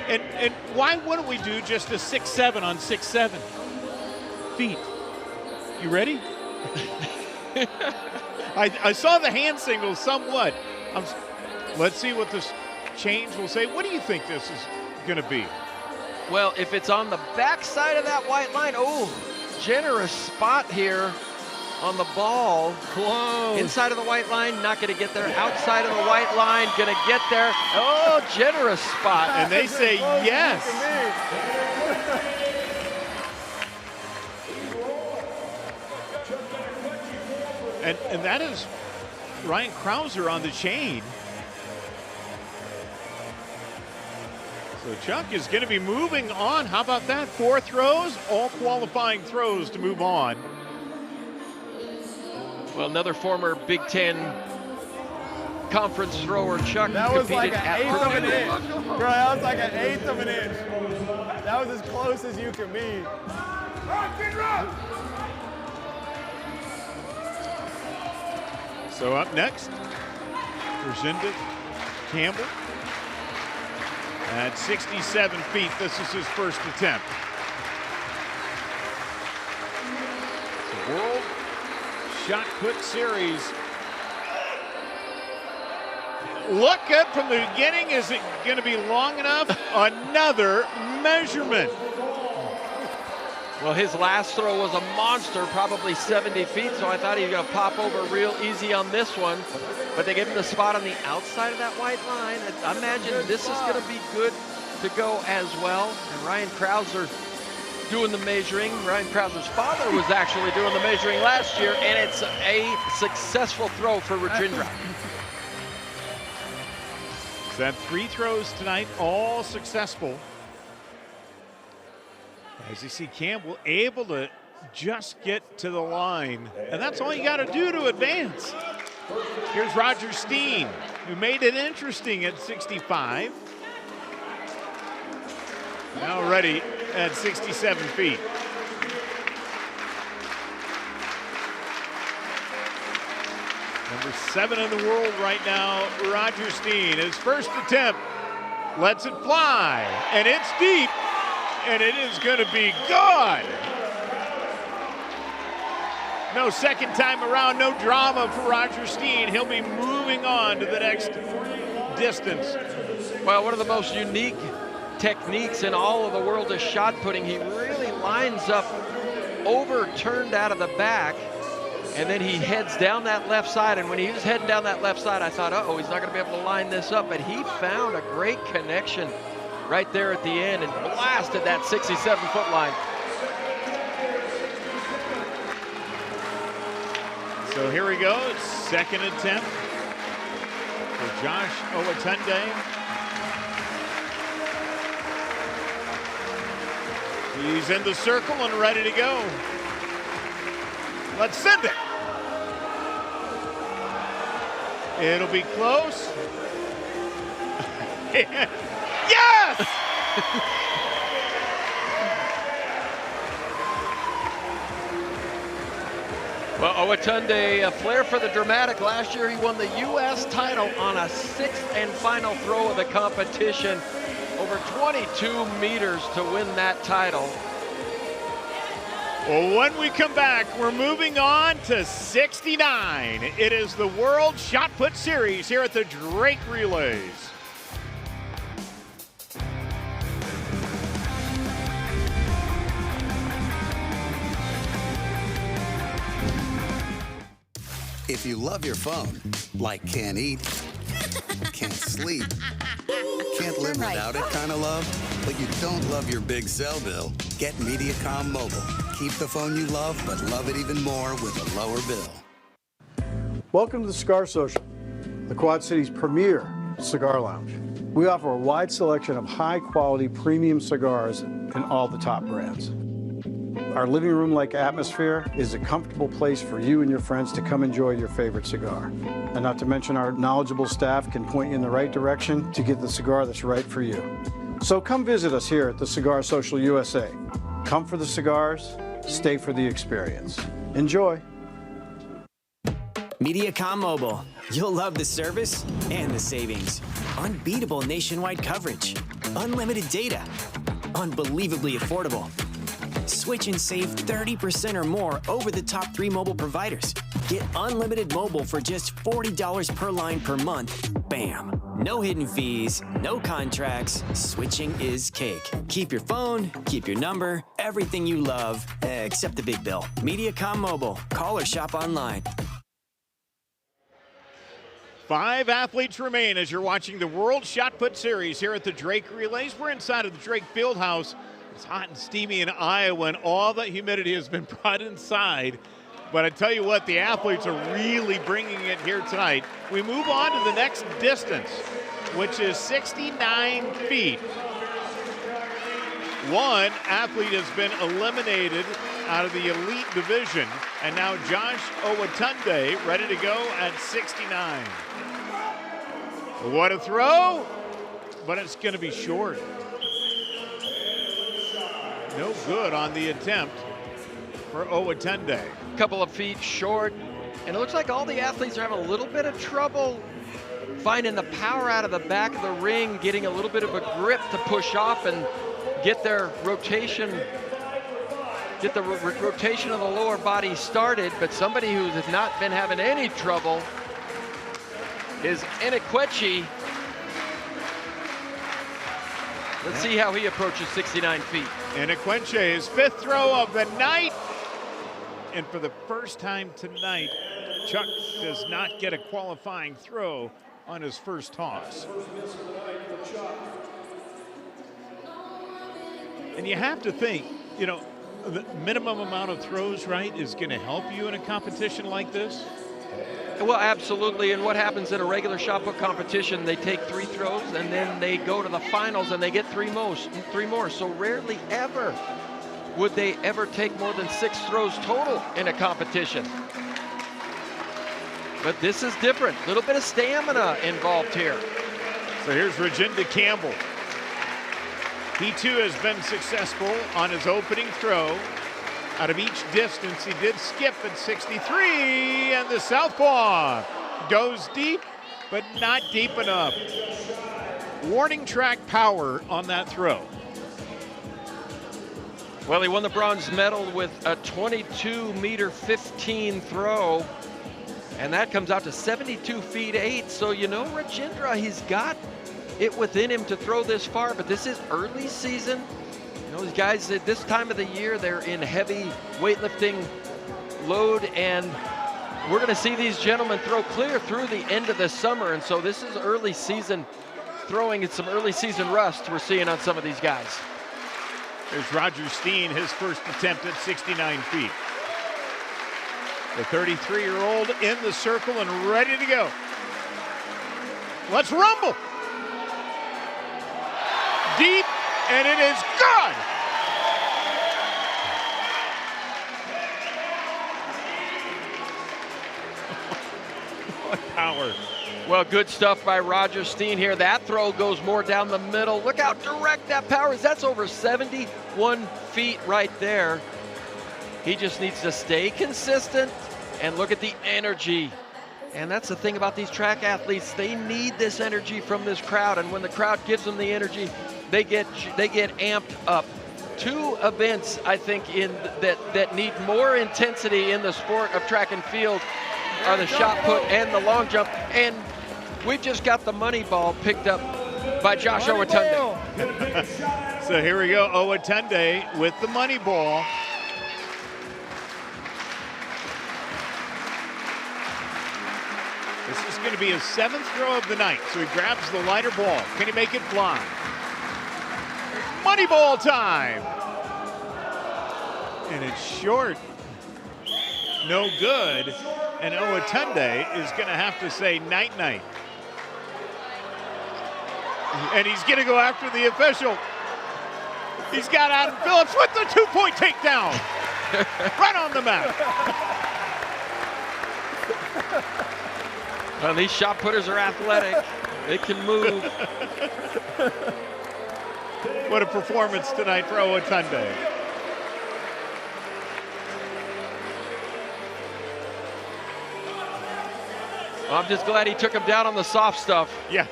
And why wouldn't we do just a 6'7" on 6'7" feet? You ready? I saw the hand signal somewhat. Let's see what this change will say. What do you think this is going to be? Well, if it's on the back side of that white line, oh, generous spot here on the ball. Close. Inside of the white line, not going to get there. Outside of the white line, going to get there. Oh, generous spot. And they say yes. And that is Ryan Krauser on the chain. So Chuck is going to be moving on. How about that? 4 throws, all qualifying throws to move on. Well, another former Big Ten conference thrower, Chuck. That was like competed an at eighth of an Purdue. inch. Bro, that was like an eighth of an inch. That was as close as you can be. So up next, Rajendra Campbell. At 67 feet, this is his first attempt. The World Shot Put Series. Look good from the beginning. Is it going to be long enough? Another measurement. Well, his last throw was a monster, probably 70 feet, so I thought he was going to pop over real easy on this one. But they gave him the spot on the outside of that white line. I imagine this is going to be good to go as well. And Ryan Krauser doing the measuring. Ryan Krauser's father was actually doing the measuring last year, and it's a successful throw for Rajendra. He's had 3 throws tonight, all successful. As you see Campbell able to just get to the line. And that's all you got to do to advance. Here's Roger Steen, who made it interesting at 65. Now ready at 67 feet. Number 7 in the world right now, Roger Steen. His first attempt lets it fly, and it's deep, and it is going to be good. No second time around, no drama for Roger Steen. He'll be moving on to the next distance. Well, one of the most unique techniques in all of the world of shot putting. He really lines up overturned out of the back, and then he heads down that left side. And when he was heading down that left side, I thought, uh-oh, he's not going to be able to line this up. But he found a great connection right there at the end and blasted that 67-foot line. So here we go, second attempt for Josh Olatunde. He's in the circle and ready to go. Let's send it. It'll be close. Yes! Well, Olatunde, a flair for the dramatic. Last year, he won the U.S. title on a 6th and final throw of the competition. Over 22 meters to win that title. Well, when we come back, we're moving on to 69. It is the World Shot Put Series here at the Drake Relays. If you love your phone, like can't eat, can't sleep, can't live without it kind of love, but you don't love your big cell bill, get Mediacom Mobile. Keep the phone you love, but love it even more with a lower bill. Welcome to the Cigar Social, the Quad City's premier cigar lounge. We offer a wide selection of high-quality premium cigars in all the top brands. Our living room-like atmosphere is a comfortable place for you and your friends to come enjoy your favorite cigar. And not to mention our knowledgeable staff can point you in the right direction to get the cigar that's right for you. So come visit us here at the Cigar Social USA. Come for the cigars, stay for the experience. Enjoy. Mediacom Mobile. You'll love the service and the savings. Unbeatable nationwide coverage. Unlimited data. Unbelievably affordable. Switch and save 30% or more over the top 3 mobile providers. Get unlimited mobile for just $40 per line per month. Bam. No hidden fees, no contracts. Switching is cake. Keep your phone, keep your number, everything you love, except the big bill. Mediacom Mobile. Call or shop online. 5 athletes remain as you're watching the World Shot Put Series here at the Drake Relays. We're inside of the Drake Fieldhouse. It's hot and steamy in Iowa, and all that humidity has been brought inside. But I tell you what, the athletes are really bringing it here tonight. We move on to the next distance, which is 69 feet. One athlete has been eliminated out of the elite division, and now Josh Owatunde ready to go at 69. What a throw, but it's going to be short. No good on the attempt for Owatunde. Couple of feet short, and it looks like all the athletes are having a little bit of trouble finding the power out of the back of the ring, getting a little bit of a grip to push off and get their rotation, get the rotation of the lower body started. But somebody who has not been having any trouble is Inekwechi. Let's see how he approaches 69 feet. Inekwechi, his 5th throw of the night. And for the first time tonight, Chuck does not get a qualifying throw on his first toss. And you have to think, you know, the minimum amount of throws, right, is going to help you in a competition like this? Well, absolutely. And what happens in a regular shot put competition, they take 3 throws and then they go to the finals and they get 3 more. So rarely ever would they ever take more than 6 throws total in a competition. But this is different. A little bit of stamina involved here. So here's Rajinder Campbell. He too has been successful on his opening throw. Out of each distance, he did skip at 63, and the southpaw goes deep, but not deep enough. Warning track power on that throw. Well, he won the bronze medal with a 22-meter 15 throw, and that comes out to 72 feet 8. So, you know, Rajendra, he's got it within him to throw this far, but this is early season. You know, these guys at this time of the year, they're in heavy weightlifting load, and we're going to see these gentlemen throw clear through the end of the summer. And so this is early season throwing and some early season rust we're seeing on some of these guys. There's Roger Steen, his first attempt at 69 feet. The 33-year-old in the circle and ready to go. Let's rumble. Deep, and it is good. What power. Well, good stuff by Roger Steen here. That throw goes more down the middle. Look how direct that power is. That's over 71 feet right there. He just needs to stay consistent and look at the energy. And that's the thing about these track athletes. They need this energy from this crowd, and when the crowd gives them the energy, they get amped up. 2 events, I think, that need more intensity in the sport of track and field are the shot put and the long jump. And we've just got the money ball picked up by Josh Owatunde. So here we go, Owatunde with the money ball. This is going to be his 7th throw of the night. So he grabs the lighter ball. Can he make it fly? Money ball time. And it's short. No good. And Owatunde is going to have to say night-night. And he's going to go after the official. He's got Adam Phillips with the 2-point takedown. Right on the mat. Well, these shot putters are athletic. They can move. What a performance tonight for Owatunde. Well, I'm just glad he took him down on the soft stuff. Yeah.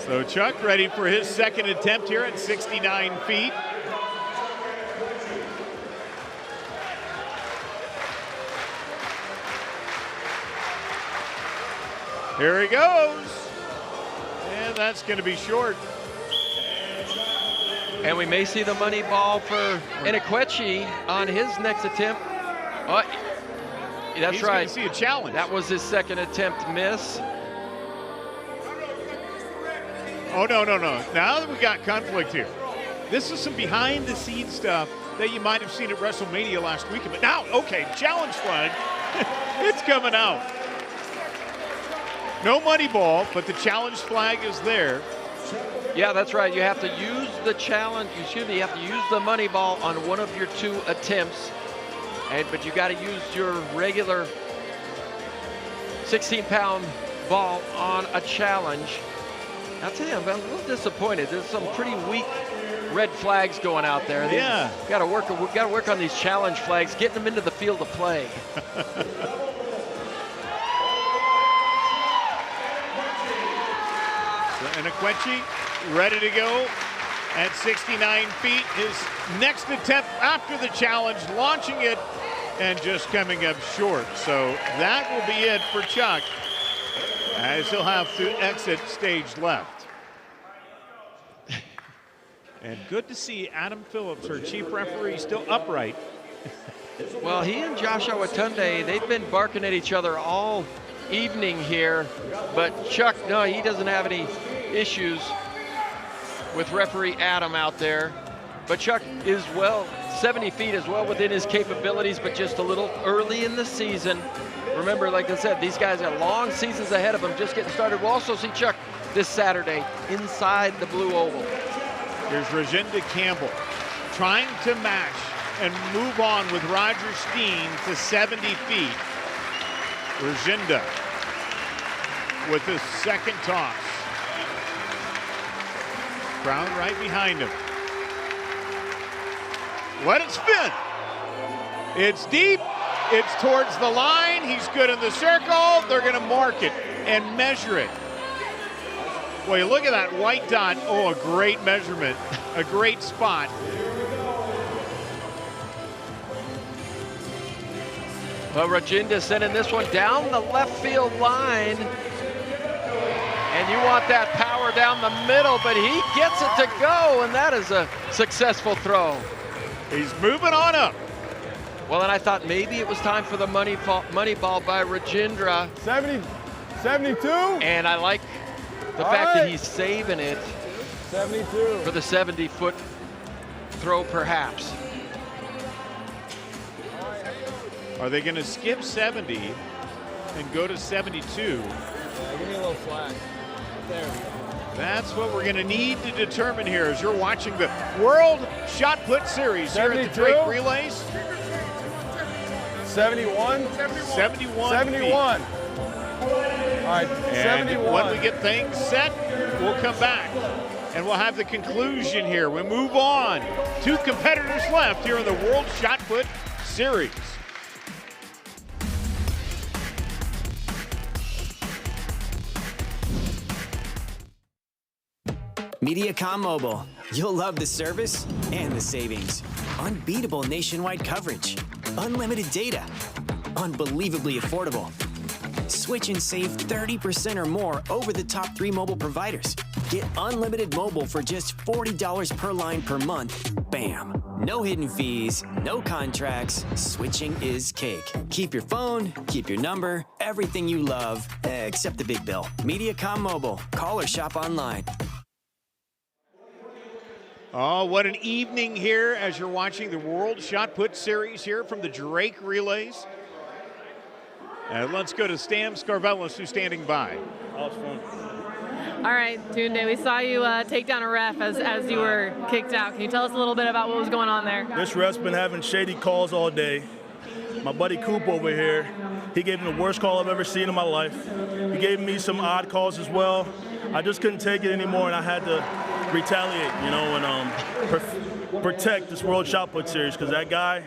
So Chuck ready for his second attempt here at 69 feet. Here he goes. And that's going to be short. And we may see the money ball for Inekwechi on his next attempt. Oh, that's He's right. He's going to see a challenge. That was his second attempt miss. Oh, no. Now that we got conflict here, this is some behind-the-scenes stuff that you might have seen at WrestleMania last weekend. But now, okay, challenge flag. It's coming out. No money ball, but the challenge flag is there. Yeah, that's right. You have to use the challenge. You have to use the money ball on one of your 2 attempts. But you got to use your regular 16-pound ball on a challenge. I'll tell you, I'm a little disappointed. There's some pretty weak red flags going out there. Yeah. We got to work on these challenge flags, getting them into the field of play. Inekwechi ready to go at 69 feet. His next attempt after the challenge, launching it and just coming up short. So that will be it for Chuck, as he'll have to exit stage left. And good to see Adam Phillips, our chief referee, still upright. Well, he and Joshua Tunde, they've been barking at each other all evening here, but Chuck, no, he doesn't have any issues with referee Adam out there. But Chuck is 70 feet is well within his capabilities, but just a little early in the season. Remember, like I said, these guys have long seasons ahead of them, just getting started. We'll also see Chuck this Saturday inside the blue oval. Here's Rajinda Campbell trying to match and move on with Roger Steen to 70 feet. Rajinda with his second toss. Crowd right behind him. Let it spin. It's deep. It's towards the line. He's good in the circle. They're going to mark it and measure it. Boy, look at that white dot. Oh, a great measurement. A great spot. Well, Rajinda sending this one down the left field line. And you want that power down the middle, but he gets it to go, and that is a successful throw. He's moving on up. Well, and I thought maybe it was time for the money ball by Rajindra. 72. And I like the fact that he's saving it 72 for the 70-foot throw, perhaps. Are they going to skip 70 and go to 72? Yeah, give me a little slack. There we go. That's what we're going to need to determine here as you're watching the World Shot Put Series here at the Drake Relays. 71. 71. 71. All right, and 71. when we get things set, we'll come back and we'll have the conclusion here. We move on. 2 competitors left here in the World Shot Put Series. Mediacom Mobile. You'll love the service and the savings. Unbeatable nationwide coverage. Unlimited data. Unbelievably affordable. Switch and save 30% or more over the top 3 mobile providers. Get unlimited mobile for just $40 per line per month. Bam. No hidden fees, no contracts. Switching is cake. Keep your phone, keep your number, everything you love, except the big bill. Mediacom Mobile. Call or shop online. Oh, what an evening here as you're watching the World Shot Put Series here from the Drake Relays. And let's go to Stam Scarvellis, who's standing by. That was fun. All right, Tunde, we saw you take down a ref as you were kicked out. Can you tell us a little bit about what was going on there? This ref's been having shady calls all day. My buddy Coop over here, he gave him the worst call I've ever seen in my life. He gave me some odd calls as well. I just couldn't take it anymore, and I had to retaliate, and protect this World Shot Put Series, because that guy,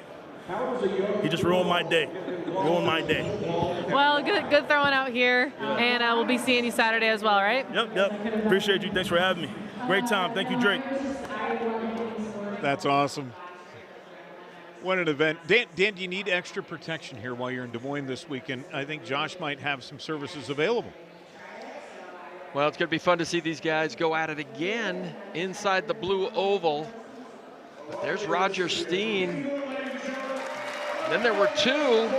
He just ruined my day. Ruined my day. Well, good throwing out here, and we'll be seeing you Saturday as well, right? Yep. Appreciate you. Thanks for having me. Great time. Thank you, Drake. That's awesome. What an event. Dan, do you need extra protection here while you're in Des Moines this weekend? I think Josh might have some services available. Well, it's going to be fun to see these guys go at it again inside the blue oval. But there's Roger Steen. Then there were two.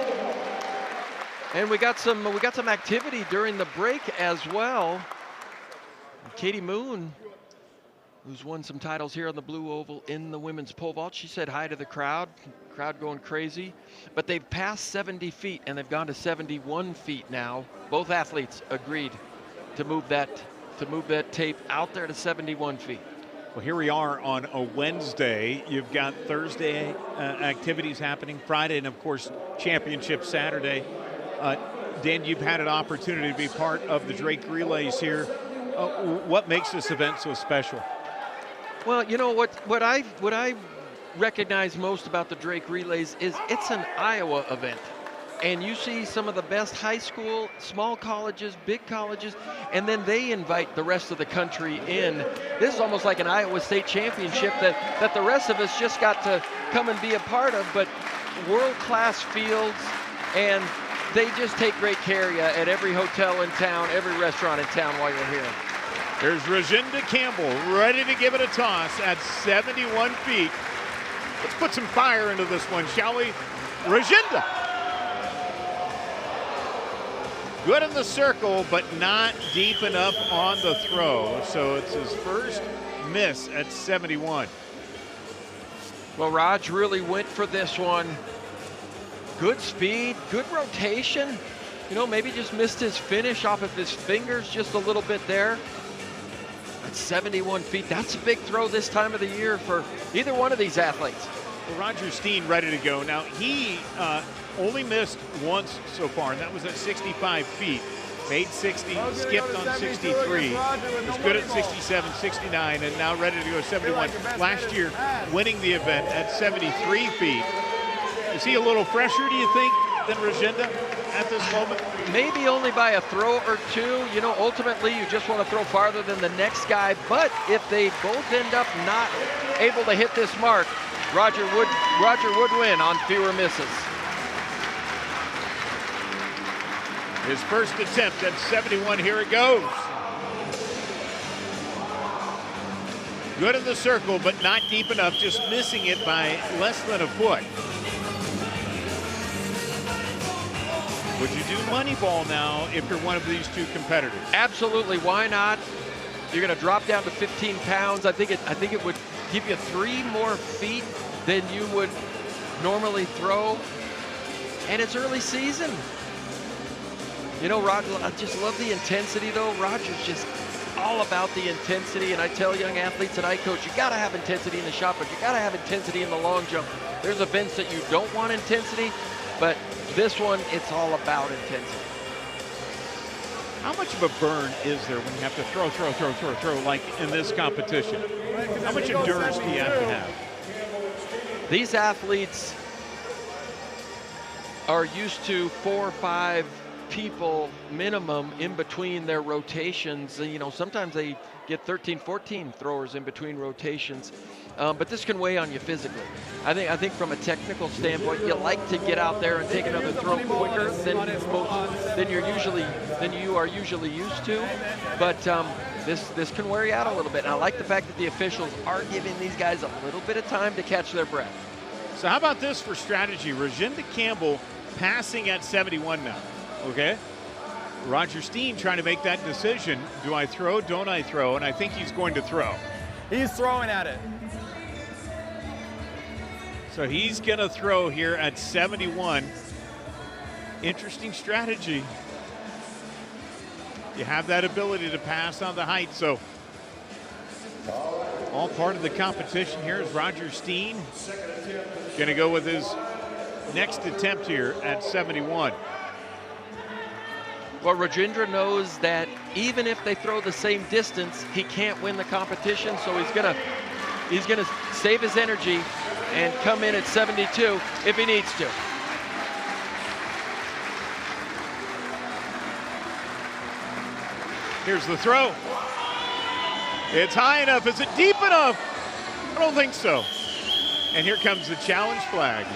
And we got some activity during the break as well. Katie Moon, who's won some titles here on the blue oval in the women's pole vault, she said hi to the crowd going crazy. But they've passed 70 feet and they've gone to 71 feet now. Both athletes agreed to move that tape out there to 71 feet. Well, here we are on a Wednesday. You've got Thursday activities happening, Friday, and of course championship Saturday. Dan, you've had an opportunity to be part of the Drake Relays here. What makes this event so special? Well, you know what I recognize most about the Drake Relays is it's an Iowa event. And you see some of the best high school, small colleges, big colleges, and then they invite the rest of the country in. This is almost like an Iowa State championship that the rest of us just got to come and be a part of, but world-class fields, and they just take great care of you at every hotel in town, every restaurant in town while you're here. There's Rajinder Campbell ready to give it a toss at 71 feet. Let's put some fire into this one, shall we? Rajinder. Good in the circle, but not deep enough on the throw. So it's his first miss at 71. Well, Raj really went for this one. Good speed, good rotation. You know, maybe just missed his finish off of his fingers just a little bit there. At 71 feet, that's a big throw this time of the year for either one of these athletes. Well, Roger Steen ready to go. Now, he only missed once so far, and that was at 65 feet. Made 60, skipped on 63, was good at 67, 69, and now ready to go 71. Last year, winning the event at 73 feet. Is he a little fresher, do you think, than Rajinder at this moment? Maybe only by a throw or two. You know, ultimately, you just want to throw farther than the next guy, but if they both end up not able to hit this mark, Roger would win on fewer misses. His first attempt at 71, here it goes. Good in the circle, but not deep enough, just missing it by less than a foot. Would you do money ball now if you're one of these two competitors? Absolutely, why not? You're gonna drop down to 15 pounds. I think it would give you 3 more feet than you would normally throw. And it's early season. You know, Roger, I just love the intensity though. Roger's just all about the intensity, and I tell young athletes that I coach, you gotta have intensity in the shot put, you gotta have intensity in the long jump. There's events that you don't want intensity, but this one, it's all about intensity. How much of a burn is there when you have to throw, like in this competition? How much endurance do you have to have? These athletes are used to 4 or 5 people minimum in between their rotations. You know, sometimes they get 13, 14 throwers in between rotations. But this can weigh on you physically. I think from a technical standpoint, you like to get out there and take another throw quicker than you are usually used to. But this can wear you out a little bit. And I like the fact that the officials are giving these guys a little bit of time to catch their breath. So how about this for strategy? Rajinder Campbell passing at 71 now, okay? Roger Steen trying to make that decision. Do I throw, don't I throw? And I think he's going to throw. He's throwing at it. So he's going to throw here at 71. Interesting strategy. You have that ability to pass on the height. So all part of the competition here is Roger Steen. Going to go with his next attempt here at 71. Well, Rajendra knows that even if they throw the same distance, he can't win the competition. So he's gonna save his energy and come in at 72 if he needs to. Here's the throw. It's high enough. Is it deep enough? I don't think so. And here comes the challenge flag.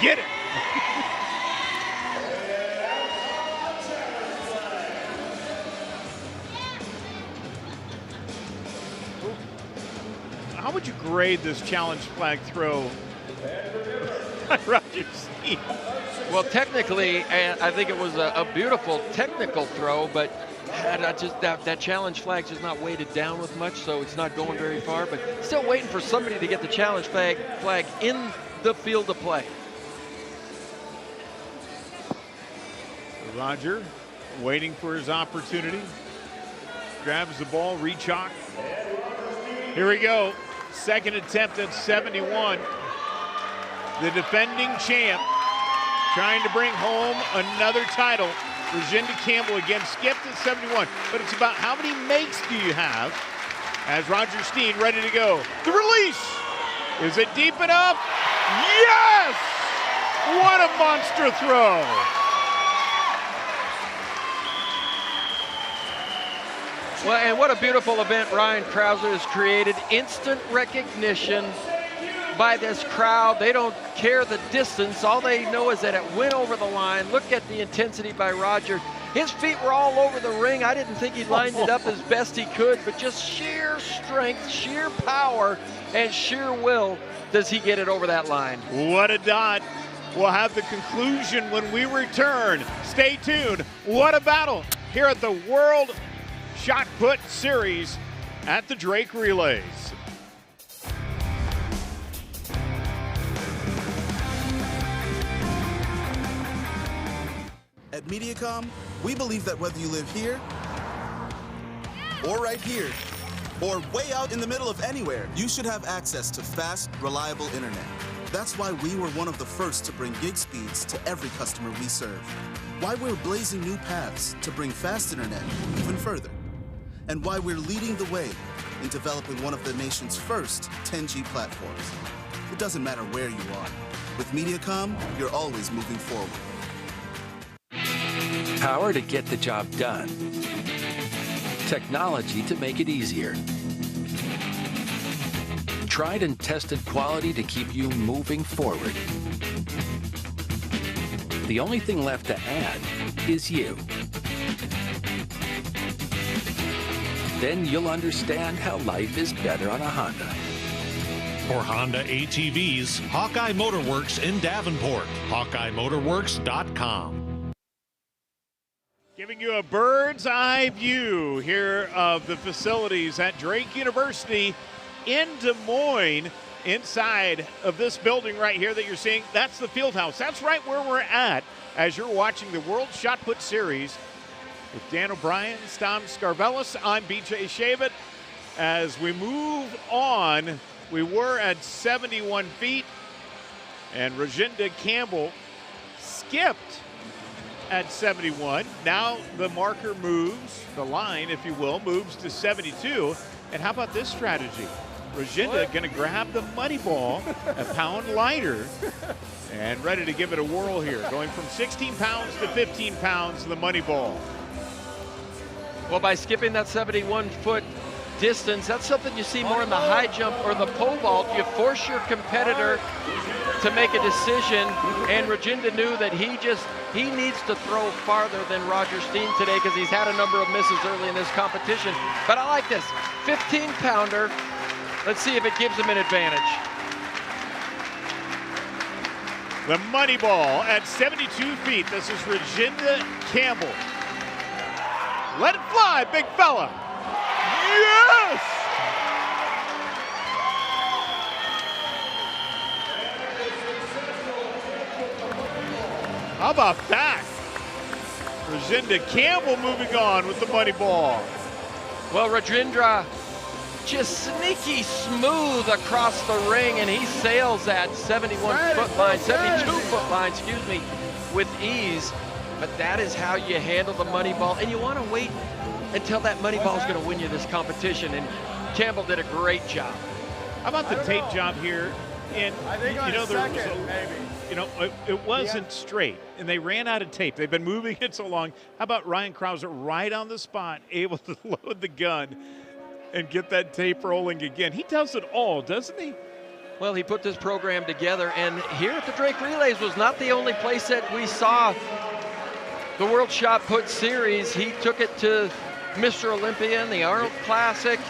Get it. How would you grade this challenge flag throw? Roger Steen. Well, technically, I think it was a beautiful technical throw, but that challenge flag's just not weighted down with much, so it's not going very far, but still waiting for somebody to get the challenge flag in the field of play. Roger waiting for his opportunity. Grabs the ball, re-chalk. Here we go. Second attempt at 71. The defending champ trying to bring home another title. Rajinda Campbell again skipped at 71. But it's about how many makes do you have as Roger Steen ready to go. The release. Is it deep enough? Yes! What a monster throw. Well, and what a beautiful event Ryan Krauser has created. Instant recognition by this crowd. They don't care the distance. All they know is that it went over the line. Look at the intensity by Roger. His feet were all over the ring. I didn't think he lined it up as best he could, but just sheer strength, sheer power, and sheer will does he get it over that line. What a dot. We'll have the conclusion when we return. Stay tuned. What a battle here at the World Shot Put Series at the Drake Relays. At Mediacom, we believe that whether you live here, or right here, or way out in the middle of anywhere, you should have access to fast, reliable internet. That's why we were one of the first to bring gig speeds to every customer we serve. Why we're blazing new paths to bring fast internet even further. And why we're leading the way in developing one of the nation's first 10G platforms. It doesn't matter where you are. With Mediacom, you're always moving forward. Power to get the job done. Technology to make it easier. Tried and tested quality to keep you moving forward. The only thing left to add is you. Then you'll understand how life is better on a Honda. For Honda ATVs, Hawkeye Motorworks in Davenport. HawkeyeMotorworks.com. Giving you a bird's eye view here of the facilities at Drake University in Des Moines. Inside of this building right here that you're seeing, that's the field house. That's right where we're at as you're watching the World Shot Put Series with Dan O'Brien, Tom Scarvellis. I'm BJ Shavit. As we move on, we were at 71 feet, and Rajinda Campbell skipped at 71. Now the marker moves, the line, if you will, moves to 72. And how about this strategy? Rajinda going to grab the money ball, a pound lighter, and ready to give it a whirl here. Going from 16 pounds to 15 pounds, the money ball. Well, by skipping that 71-foot distance, that's something you see more in the high jump or the pole vault. You force your competitor to make a decision, and Rajinda knew that he needs to throw farther than Roger Steen today because he's had a number of misses early in this competition. But I like this 15-pounder. Let's see if it gives him an advantage. The money ball at 72 feet. This is Rajinda Campbell. Let it fly, big fella. Yes! How about that? Rajinda Campbell moving on with the money ball. Well, Rajindra just sneaky smooth across the ring, and he sails that 71-foot line, 72-foot line, excuse me, with ease. But that is how you handle the money ball, and you want to wait until that money ball is going to win you this competition, and Campbell did a great job. How about the tape job here And I think on you know, second, maybe. You know, it wasn't straight, and they ran out of tape. They've been moving it so long. How about Ryan Krauser right on the spot, able to load the gun and get that tape rolling again? He does it all, doesn't he? Well, he put this program together, and here at the Drake Relays was not the only place that we saw the World Shot Put Series. He took it to Mr. Olympia and the Arnold Classic,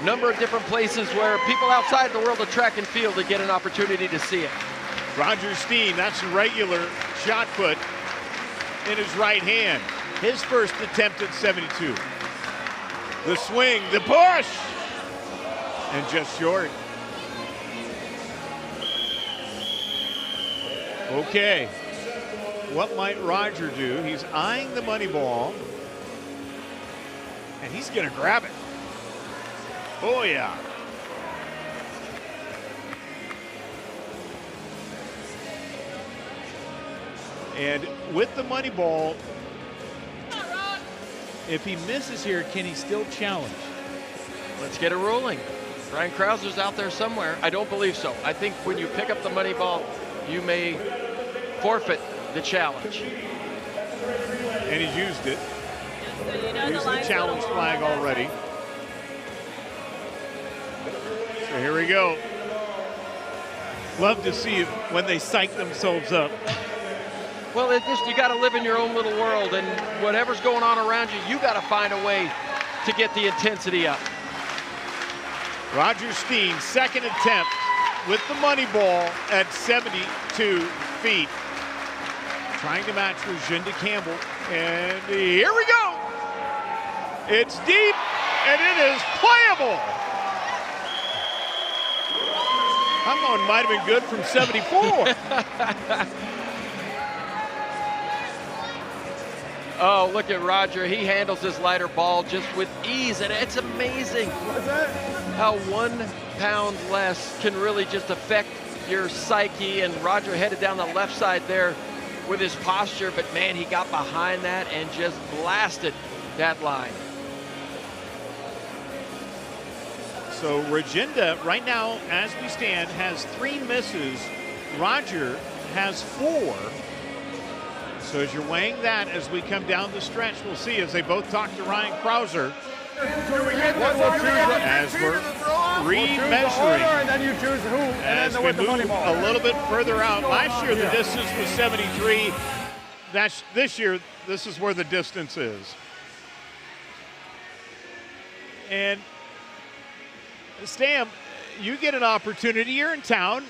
number of different places where people outside the world of track and field would get an opportunity to see it. Roger Steen, that's a regular shot put in his right hand. His first attempt at 72. The swing, the push, and just short. Okay, what might Roger do? He's eyeing the money ball, and he's gonna grab it. Oh yeah. And with the money ball, if he misses here, can he still challenge? Let's get it rolling. Ryan Krauser's out there somewhere. I don't believe so. I think when you pick up the money ball, you may forfeit the challenge. And he's used it. Used the challenge flag already. So here we go. Love to see when they psych themselves up. Well, it just, you got to live in your own little world, and whatever's going on around you, you got to find a way to get the intensity up. Roger Steen, second attempt with the money ball at 72 feet. Trying to match Regina Campbell, and here we go. It's deep, and it is playable. That one might have been good from 74. Oh, look at Roger. He handles this lighter ball just with ease, and it's amazing how 1 pound less can really just affect your psyche. And Roger headed down the left side there with his posture, but man, he got behind that and just blasted that line. So Regina, right now, as we stand, has 3 misses. Roger has 4. So as you're weighing that, as we come down the stretch, we'll see as they both talk to Ryan Krauser. As we're remeasuring, and then you choose who, as we move a little bit further out. Last year, the distance was 73. This year, this is where the distance is. And Stam, you get an opportunity. You're in town.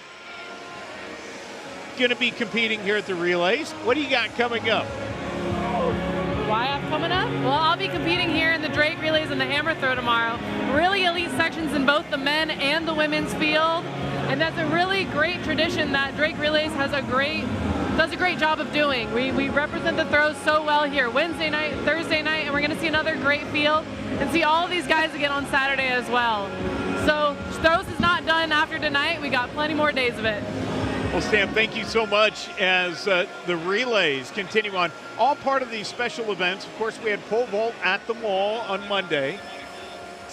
Going to be competing here at the relays. What do you got coming up? What I have coming up? Well, I'll be competing here in the Drake Relays and the Hammer Throw tomorrow. Really elite sections in both the men and the women's field. And that's a really great tradition that Drake Relays does a great job of doing. We represent the throws so well here Wednesday night, Thursday night, and we're going to see another great field and see all of these guys again on Saturday as well. So throws is not done after tonight. We got plenty more days of it. Well, Stam, thank you so much as the relays continue on. All part of these special events. Of course, we had pole vault at the mall on Monday.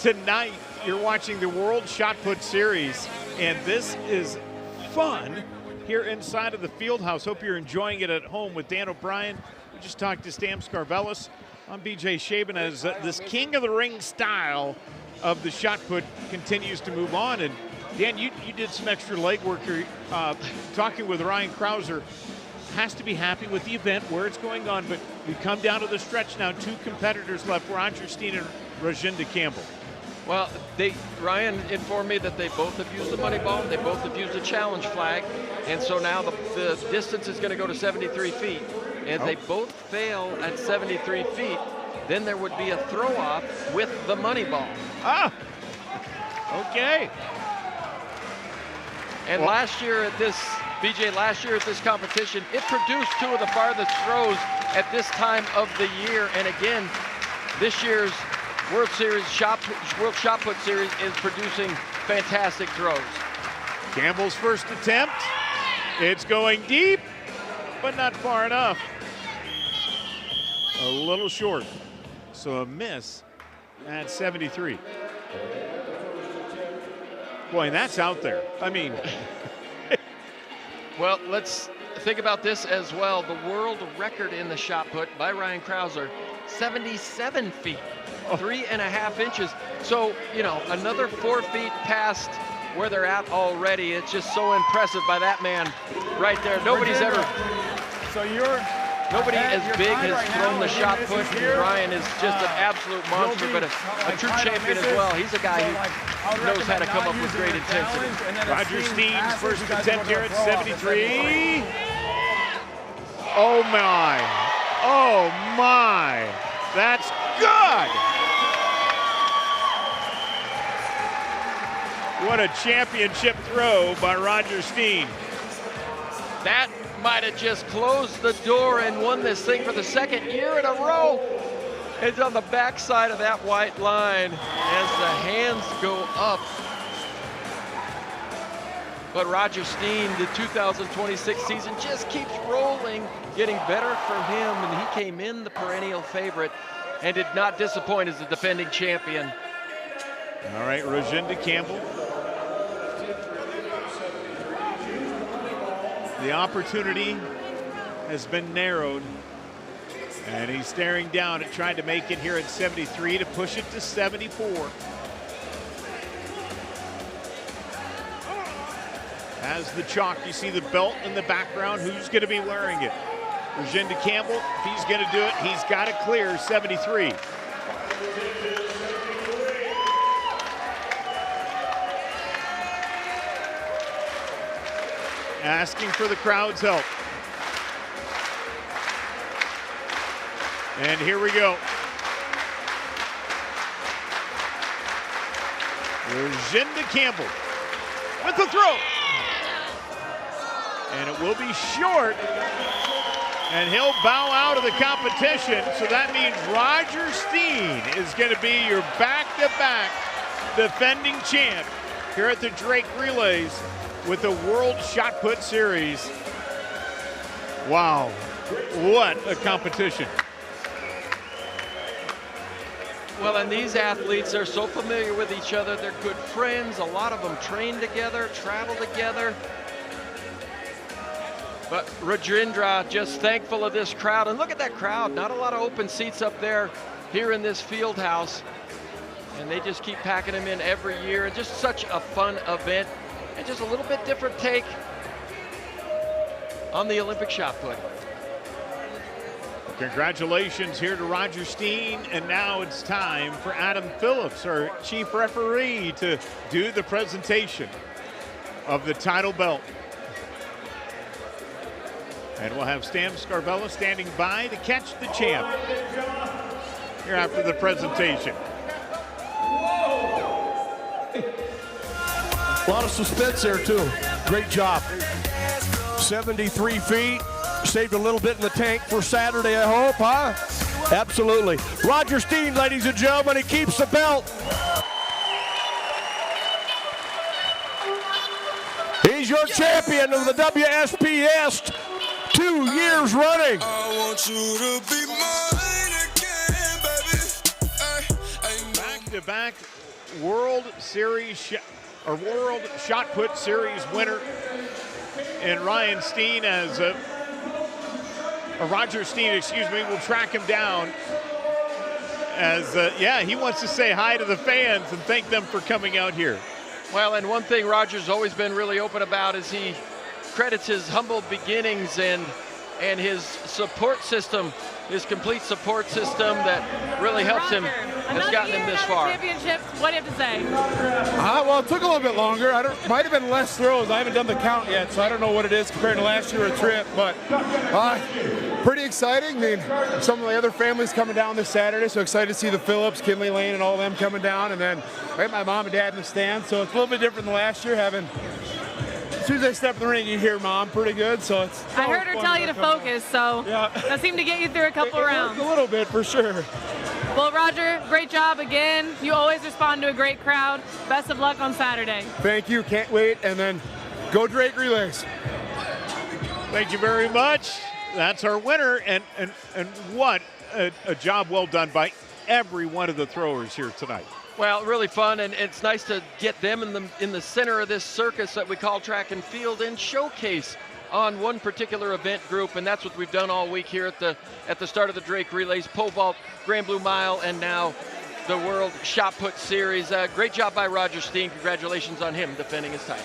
Tonight, you're watching the World Shot Put Series, and this is fun here inside of the field house. Hope you're enjoying it at home with Dan O'Brien. We just talked to Stam Scarvelis. I'm BJ Shaban as this king of the ring style of the shot put continues to move on. And Dan, you did some extra legwork here, talking with Ryan Krauser. Has to be happy with the event, where it's going on, but we come down to the stretch now. 2 competitors left, Roger Steen and Regina Campbell. Well, Ryan informed me that they both have used the money ball. They both have used the challenge flag. And so now the distance is going to go to 73 feet. And they both fail at 73 feet. Then there would be a throw-off with the money ball. Ah, okay. And last year at this competition, it produced 2 of the farthest throws at this time of the year. And again, this year's World Shot Put Series is producing fantastic throws. Campbell's first attempt. It's going deep, but not far enough. A little short. So a miss at 73. Boy, and that's out there. I mean, Well, let's think about this as well. The world record in the shot put by Ryan Krauser, 77 feet, 3.5 inches. So, you know, another 4 feet past where they're at already. It's just so impressive by that man right there. Nobody's ever... So you're... Nobody as big has thrown the shot put. Ryan is just an absolute monster, but a true champion as well. He's a guy who knows how to come up with great intensity. Roger Steen's first attempt here at 73. Oh my. Oh my. That's good. What a championship throw by Roger Steen. That might have just closed the door and won this thing for the second year in a row. It's on the backside of that white line as the hands go up. But Roger Steen, the 2026 season just keeps rolling, getting better for him, and he came in the perennial favorite and did not disappoint as the defending champion. All right, Rajinda Campbell. The opportunity has been narrowed, and he's staring down at trying to make it here at 73 to push it to 74. As the chalk, you see the belt in the background. Who's going to be wearing it? Rajinda Campbell, if he's going to do it, he's got to clear 73. Asking for the crowd's help. And here we go. Rajinda Campbell with the throw. And it will be short. And he'll bow out of the competition. So that means Roger Steen is going to be your back-to-back defending champ here at the Drake Relays with the World Shot Put Series. Wow, what a competition. Well, and these athletes are so familiar with each other. They're good friends. A lot of them train together, travel together. But Rajendra just thankful of this crowd. And look at that crowd. Not a lot of open seats up there here in this field house. And they just keep packing them in every year. And just such a fun event. And just a little bit different take on the Olympic shot put. Congratulations here to Roger Steen, and now it's time for Adam Phillips, our chief referee, to do the presentation of the title belt. And we'll have Stan Scarvella standing by to catch the champ here after the presentation. A lot of suspense there, too. Great job. 73 feet. Saved a little bit in the tank for Saturday, I hope, huh? Absolutely. Roger Steen, ladies and gentlemen, he keeps the belt. He's your champion of the WSPS 2 years running. I want you to be mine again, baby. Back-to-back World Series or World Shot Put Series winner, and Ryan Steen as Roger Steen, excuse me, will track him down as, yeah, he wants to say hi to the fans and thank them for coming out here. Well, and one thing Roger's always been really open about is he credits his humble beginnings and his support system, his complete support system that really helps him, has gotten him this far. Championships, what do you have to say? Well, it took a little bit longer. Might have been less throws. I haven't done the count yet, so I don't know what it is compared to last year a trip, but pretty exciting. I mean, some of the other families coming down this Saturday, so excited to see the Phillips, Kinley Lane, and all of them coming down, and then I got my mom and dad in the stand, so it's a little bit different than last year, having as soon as I step in the ring, you hear Mom pretty good, so it's I heard her tell you to focus, so yeah. That seemed to get you through a couple rounds. A little bit, for sure. Well, Roger, great job again. You always respond to a great crowd. Best of luck on Saturday. Thank you. Can't wait. And then go Drake Relays. Thank you very much. That's our winner, and what a job well done by every one of the throwers here tonight. Well, really fun, and it's nice to get them in the center of this circus that we call track and field and showcase on one particular event group, and that's what we've done all week here at the start of the Drake Relays, Pole Vault, Grand Blue Mile, and now the World Shot Put Series. Great job by Roger Steen. Congratulations on him defending his title.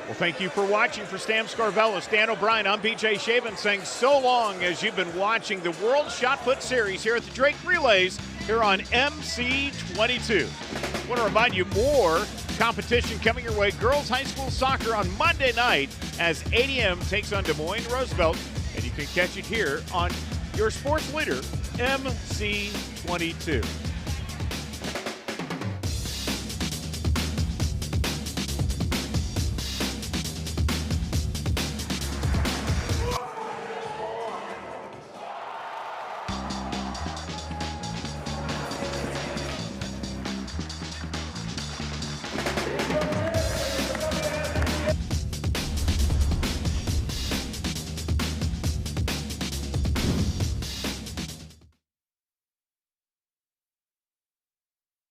Well, thank you for watching. For Stan Scarvella, Stan O'Brien, I'm BJ Shaven saying so long as you've been watching the World Shot Put Series here at the Drake Relays here on MC22. I want to remind you more competition coming your way. Girls High School Soccer on Monday night as ADM takes on Des Moines Roosevelt, and you can catch it here on your sports leader, MC22.